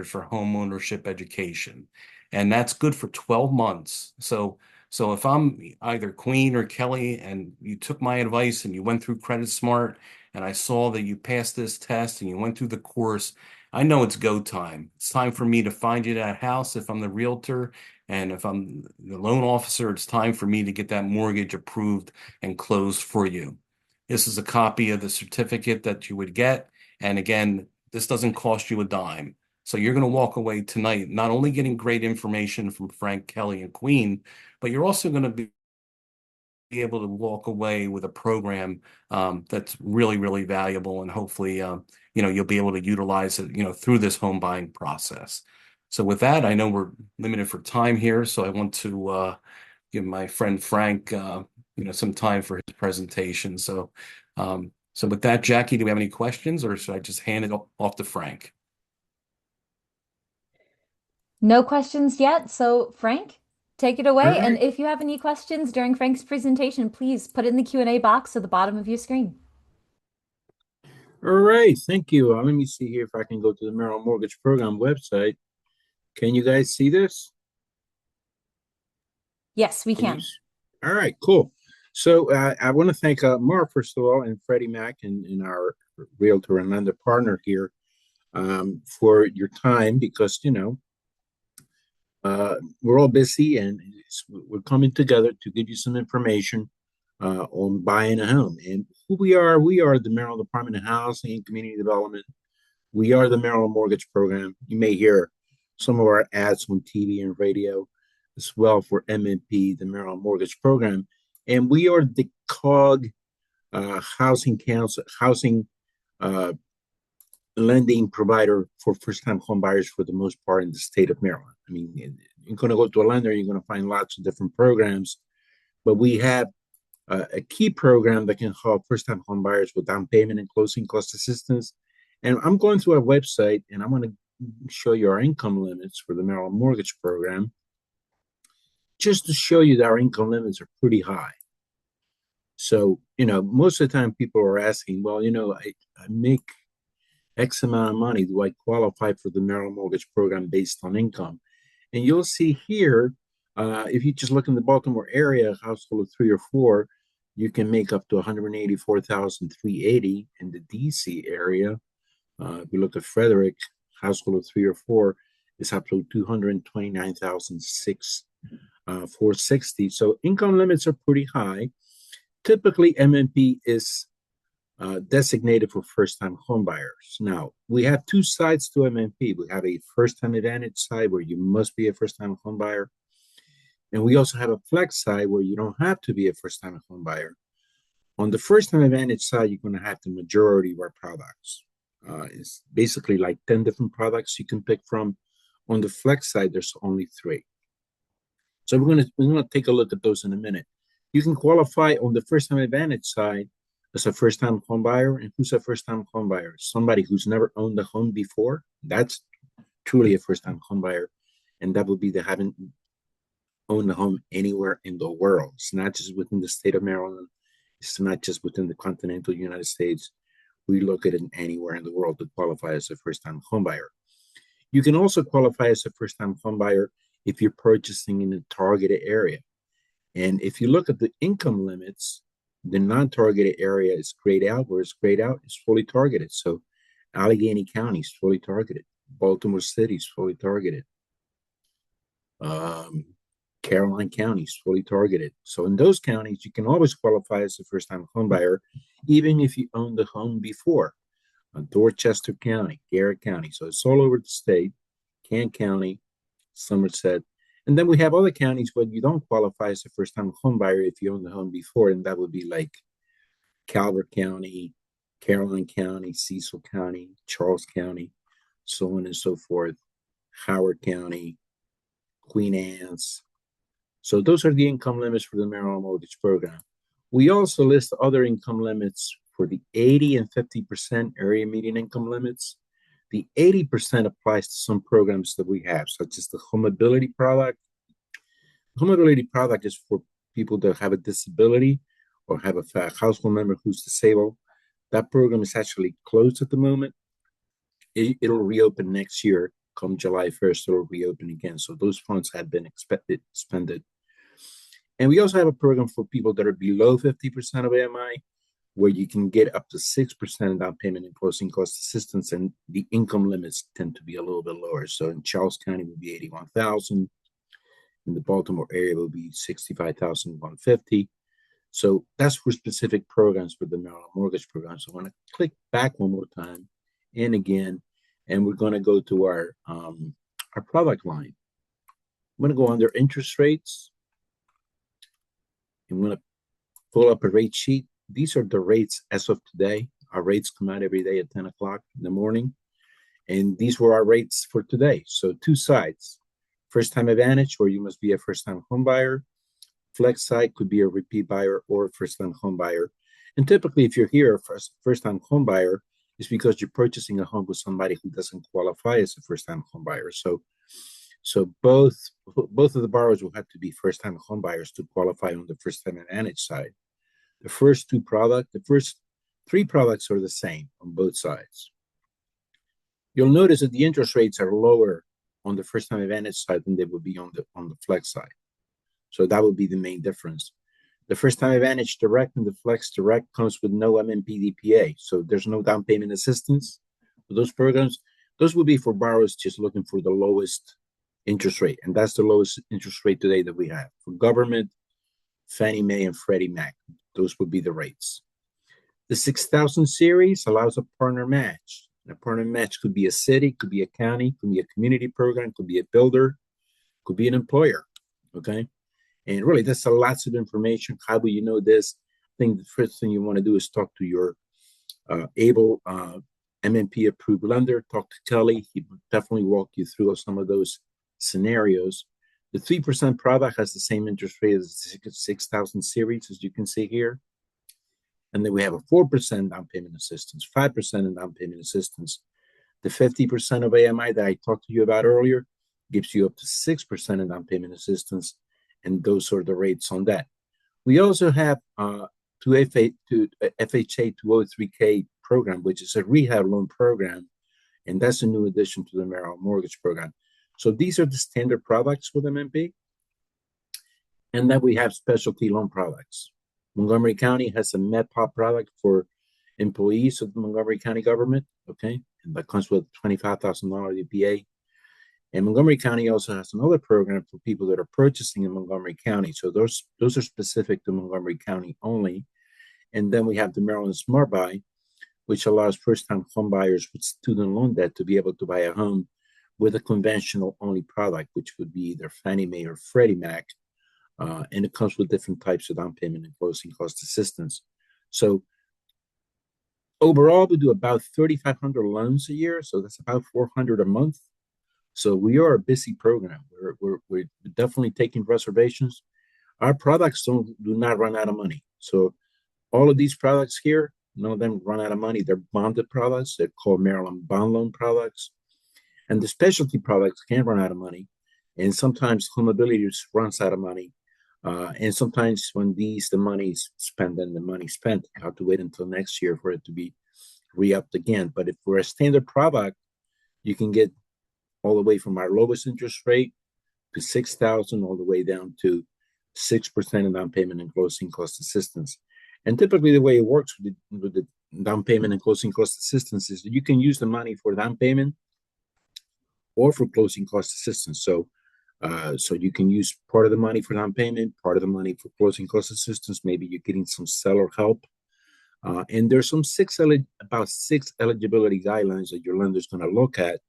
for home ownership education. And that's good for 12 months. So if I'm either Queen or Kelly and you took my advice and you went through Credit Smart and I saw that you passed this test and you went through the course, I know it's go time. It's time for me to find you that house if I'm the realtor, and if I'm the loan officer, it's time for me to get that mortgage approved and closed for you. This is a copy of the certificate that you would get. And again, this doesn't cost you a dime. So you're going to walk away tonight not only getting great information from Frank, Kelly, and Queen, but you're also going to be able to walk away with a program that's really, really valuable, and hopefully, you'll be able to utilize it, through this home buying process. So with that, I know we're limited for time here, so I want to give my friend Frank, some time for his presentation. So with that, Jackie, do we have any questions, or should I just hand it off to Frank? No questions yet. So, Frank, take it All away. And right. if you have any questions during Frank's presentation, please put it in the Q&A box at the bottom of your screen. All right. Thank you. Let me see here if I can go to the Merrill Mortgage Program website. Can you guys see this? Yes, we Can you? can. All right, cool. So I want to thank Mark, first of all, and Freddie Mac and our realtor and lender partner here for your time because, we're all busy and we're coming together to give you some information on buying a home. And who we are the Maryland Department of Housing and Community Development. We are the Maryland Mortgage Program. You may hear some of our ads on TV and radio as well for MMP, the Maryland Mortgage Program. And we are the COG housing council, housing uh, lending provider for first-time home buyers for the most part in the state of Maryland. I mean, you're going to go to a lender, you're going to find lots of different programs, but we have a key program that can help first-time home buyers with down payment and closing cost assistance. And I'm going through our website, and I'm going to show you our income limits for the Maryland Mortgage Program, just to show you that our income limits are pretty high. So, most of the time people are asking, well, I make X amount of money. Do I qualify for the Maryland Mortgage Program based on income? And you'll see here, if you just look in the Baltimore area, a household of 3 or 4, you can make up to 184,380 in the DC area. If you look at Frederick, household of 3 or 4 is up to 229,460. So income limits are pretty high. Typically, MMP is designated for first-time homebuyers. Now, we have two sides to MMP. We have a first-time advantage side where you must be a first-time homebuyer, and we also have a flex side where you don't have to be a first-time homebuyer. On the first-time advantage side, you're going to have the majority of our products. It's basically like 10 different products you can pick from. On the flex side, there's only 3. So we're gonna take a look at those in a minute. You can qualify on the first-time advantage side as a first-time home buyer. And who's a first-time home buyer? Somebody who's never owned a home before. That's truly a first-time home buyer. And that would be the haven't owned a home anywhere in the world. It's not just within the state of Maryland. It's not just within the continental United States. We look at it anywhere in the world to qualify as a first-time home buyer. You can also qualify as a first-time home buyer if you're purchasing in a targeted area. And if you look at the income limits, the non-targeted area is grayed out, whereas grayed out is fully targeted. So Allegheny County is fully targeted. Baltimore City is fully targeted. Caroline County is fully targeted. So in those counties, you can always qualify as a first-time home buyer, even if you owned the home before. Dorchester County, Garrett County. So it's all over the state, Kent County, Somerset. And then we have other counties where you don't qualify as a first-time home buyer if you own the home before, and that would be like Calvert County, Caroline County, Cecil County, Charles County, so on and so forth, Howard County, Queen Anne's. So those are the income limits for the Maryland Mortgage Program. We also list other income limits for the 80 and 50% area median income limits. The 80% applies to some programs that we have, such as the Home Ability product. Home Ability product is for people that have a disability or have a household member who's disabled. That program is actually closed at the moment. It'll reopen next year. Come July 1st, it'll reopen again. So those funds have been expended. And we also have a program for people that are below 50% of AMI. where you can get up to 6% down payment and closing cost assistance, and the income limits tend to be a little bit lower. So in Charles County will be 81,000. In the Baltimore area will be 65,150. So that's for specific programs for the Maryland Mortgage Program. So I want to click back one more time and again, and we're going to go to our product line. I'm going to go under interest rates. I'm going to pull up a rate sheet. These are the rates as of today. Our rates come out every day at 10 o'clock in the morning. And these were our rates for today. So two sides. First time advantage, where you must be a first time home buyer. Flex side could be a repeat buyer or a first time home buyer. And typically, if you're here, first time home buyer, is because you're purchasing a home with somebody who doesn't qualify as a first time home buyer. So both of the borrowers will have to be first time home buyers to qualify on the first time advantage side. The first three products are the same on both sides. You'll notice that the interest rates are lower on the first time advantage side than they would be on the flex side. So that would be the main difference. The first time advantage direct and the flex direct comes with no MMPDPA. So there's no down payment assistance for those programs. Those would be for borrowers just looking for the lowest interest rate. And that's the lowest interest rate today that we have. For government, Fannie Mae and Freddie Mac, those would be the rates. The 6,000 series allows a partner match. And a partner match could be a city, could be a county, could be a community program, could be a builder, could be an employer, okay? And really, that's lots of information. How will you know this? I think the first thing you want to do is talk to your able MMP approved lender. Talk to Kelly. He will definitely walk you through some of those scenarios. The 3% product has the same interest rate as the 6,000 series, as you can see here. And then we have a 4% down payment assistance, 5% in down payment assistance. The 50% of AMI that I talked to you about earlier gives you up to 6% in down payment assistance. And those are the rates on that. We also have FHA 203K program, which is a rehab loan program. And that's a new addition to the Maryland Mortgage Program. So these are the standard products with MMP. And then we have specialty loan products. Montgomery County has a MedPop product for employees of the Montgomery County government, okay? And that comes with $25,000 DPA. And Montgomery County also has another program for people that are purchasing in Montgomery County. So those are specific to Montgomery County only. And then we have the Maryland Smart Buy, which allows first-time home buyers with student loan debt to be able to buy a home with a conventional only product, which would be either Fannie Mae or Freddie Mac. And it comes with different types of down payment and closing cost assistance. So overall, we do about 3,500 loans a year. So that's about 400 a month. So we are a busy program. We're definitely taking reservations. Our products do not run out of money. So all of these products here, none of them run out of money. They're bonded products. They're called Maryland bond loan products. And the specialty products can run out of money. And sometimes HomeAbility runs out of money. And sometimes when the money is spent, then the money spent, you have to wait until next year for it to be re-upped again. But if we're a standard product, you can get all the way from our lowest interest rate to 6,000, all the way down to 6% in down payment and closing cost assistance. And typically the way it works with the down payment and closing cost assistance is that you can use the money for down payment or for closing cost assistance. So you can use part of the money for down payment, part of the money for closing cost assistance. Maybe you're getting some seller help. And there's about six eligibility guidelines that your lender is going to look at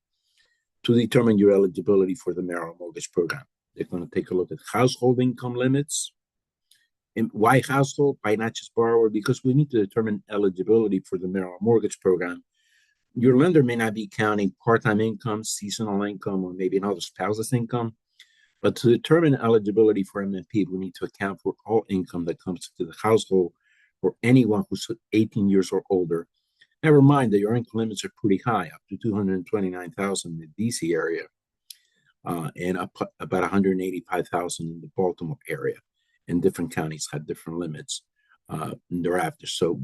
to determine your eligibility for the Maryland Mortgage Program. They're going to take a look at household income limits. And why household? Why not just borrower? Because we need to determine eligibility for the Maryland Mortgage Program. Your lender may not be counting part-time income, seasonal income, or maybe another spouse's income. But to determine eligibility for MMP, we need to account for all income that comes to the household for anyone who's 18 years or older. Never mind that your income limits are pretty high, up to $229,000 in the DC area, and up about $185,000 in the Baltimore area. And different counties have different limits thereafter. So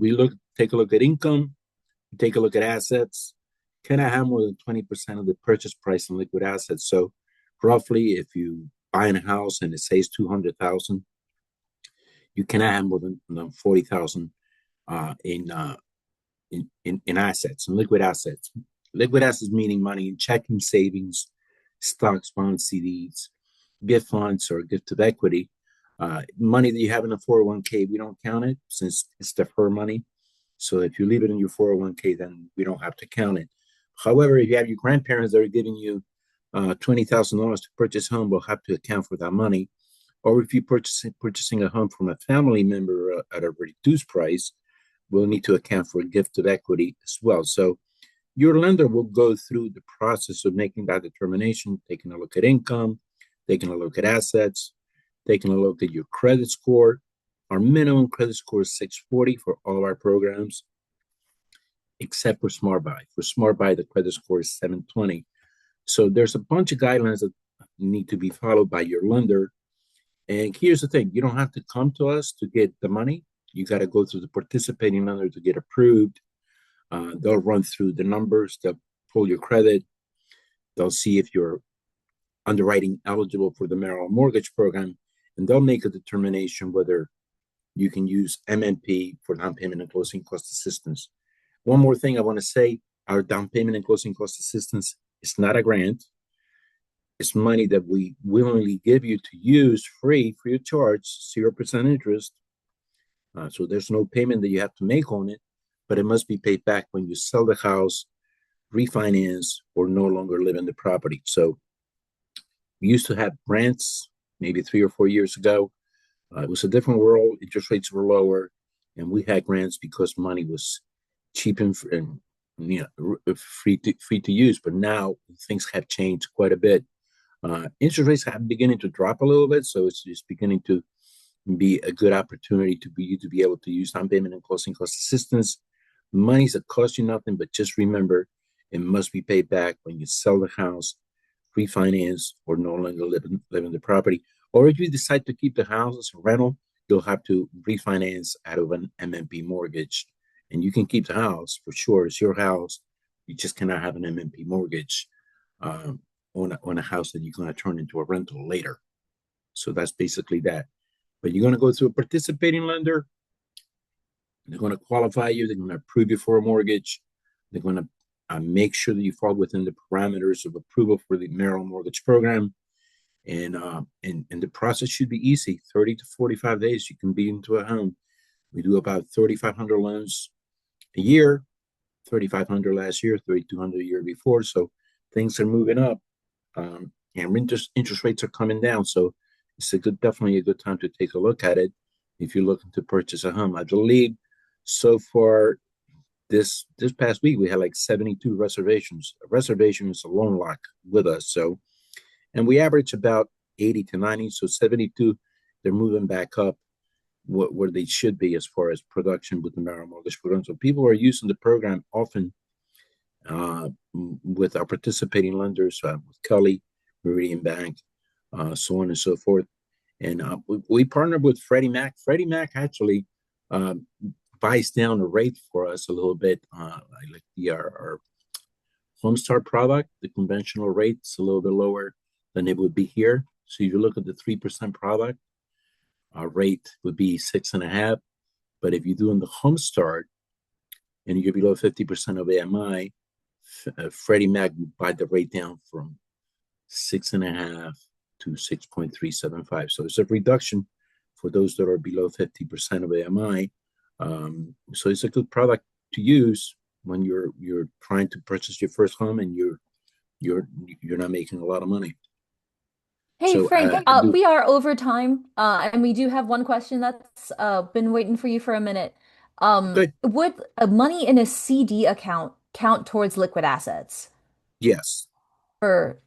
take a look at income, take a look at assets. Can I have more than 20% of the purchase price in liquid assets? So roughly, if you buy in a house and it says $200,000, you cannot have more than $40,000 in in assets and liquid assets. Liquid assets meaning money in checking, savings, stocks, bonds, CDs, gift funds, or gift of equity. Money that you have in a 401k, we don't count it since it's deferred money. So if you leave it in your 401k, then we don't have to count it. However, if you have your grandparents that are giving you $20,000 to purchase a home, we'll have to account for that money. Or if you're purchasing a home from a family member at a reduced price, we'll need to account for a gift of equity as well. So your lender will go through the process of making that determination, taking a look at income, taking a look at assets, taking a look at your credit score. Our minimum credit score is 640 for all of our programs, except for Smart Buy. For Smart Buy, the credit score is 720. So there's a bunch of guidelines that need to be followed by your lender. And here's the thing, you don't have to come to us to get the money. You got to go through the participating lender to get approved. They'll run through the numbers, they'll pull your credit, they'll see if you're underwriting eligible for the Maryland Mortgage Program, and they'll make a determination whether you can use MNP for down payment and closing cost assistance. One more thing I want to say, our down payment and closing cost assistance is not a grant. It's money that we willingly give you to use free of charge, 0% interest. So there's no payment that you have to make on it, but it must be paid back when you sell the house, refinance, or no longer live in the property. So we used to have grants maybe 3 or 4 years ago. It was a different world. Interest rates were lower, and we had grants because money was cheap and free to use. But now things have changed quite a bit. Interest rates have beginning to drop a little bit, so it's just beginning to be a good opportunity to be able to use down payment and closing cost assistance. Monies that cost you nothing, but just remember it must be paid back when you sell the house, refinance, or no longer live in the property. Or if you decide to keep the house as a rental, you'll have to refinance out of an MMP mortgage. And you can keep the house for sure. It's your house. You just cannot have an MMP mortgage on a house that you're going to turn into a rental later. So that's basically that. But you're going to go through a participating lender. They're going to qualify you. They're going to approve you for a mortgage. They're going to make sure that you fall within the parameters of approval for the Maryland Mortgage Program. And the process should be easy. 30 to 45 days, you can be into a home. We do about 3,500 loans a year, 3,500 last year, 3,200 a year before. So things are moving up, and interest rates are coming down. So it's definitely a good time to take a look at it if you're looking to purchase a home. I believe so far this past week we had like 72 reservations. A reservation is a loan lock with us. So, and we average about 80 to 90. So 72, they're moving back up where they should be as far as production with the Maryland Mortgage Program. So people are using the program often with our participating lenders, with Kelly, Meridian Bank, so on and so forth. And we partnered with Freddie Mac. Freddie Mac actually buys down the rate for us a little bit. Like our Homestar product, the conventional rate's a little bit lower than it would be here. So if you look at the 3% product, our rate would be 6.5. But if you're doing the Homestar and you're below 50% of AMI, Freddie Mac would buy the rate down from 6.5 to 6.375. So it's a reduction for those that are below 50% of AMI. So it's a good product to use when you're trying to purchase your first home and you're not making a lot of money. Hey So Frank, we are over time, and we do have one question that's been waiting for you for a minute. good. Would money in a CD account count towards liquid assets? Yes, Or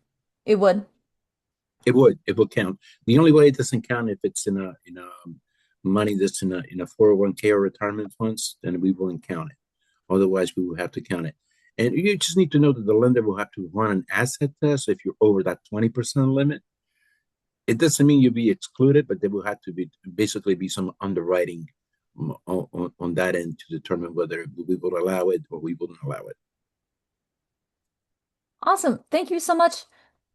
it would? it would. It would count. The only way it doesn't count if it's in a money that's in a 401k or retirement funds, then we wouldn't count it. Otherwise, we will have to count it. And you just need to know that the lender will have to run an asset test if you're over that 20% limit. It doesn't mean you'll be excluded, but there will have to be basically be some underwriting on that end to determine whether we will allow it or we wouldn't allow it. Awesome. Thank you so much.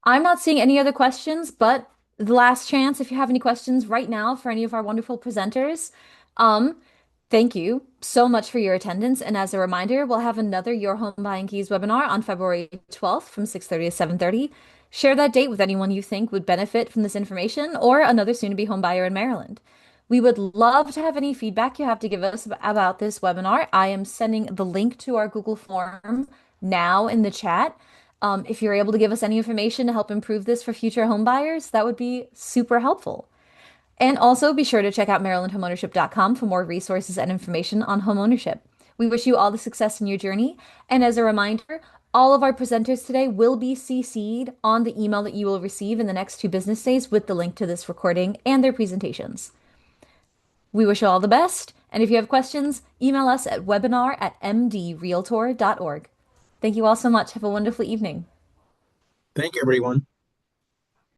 I'm not seeing any other questions, but the last chance, if you have any questions right now for any of our wonderful presenters. Um, Thank you so much for your attendance. And as a reminder, we'll have another Your Home Buying Keys webinar on February 12th from 6:30 to 7:30. Share that date with anyone you think would benefit from this information or another soon-to-be home buyer in Maryland. We would love to have any feedback you have to give us about this webinar. I am sending the link to our Google form now in the chat. If you're able to give us any information to help improve this for future home buyers, that would be super helpful. And also be sure to check out marylandhomeownership.com for more resources and information on homeownership. We wish you all the success in your journey. And as a reminder, all of our presenters today will be CC'd on the email that you will receive in the next 2 business days with the link to this recording and their presentations. We wish you all the best. And if you have questions, email us at webinar@mdrealtor.org. Thank you all so much. Have a wonderful evening. Thank you, everyone.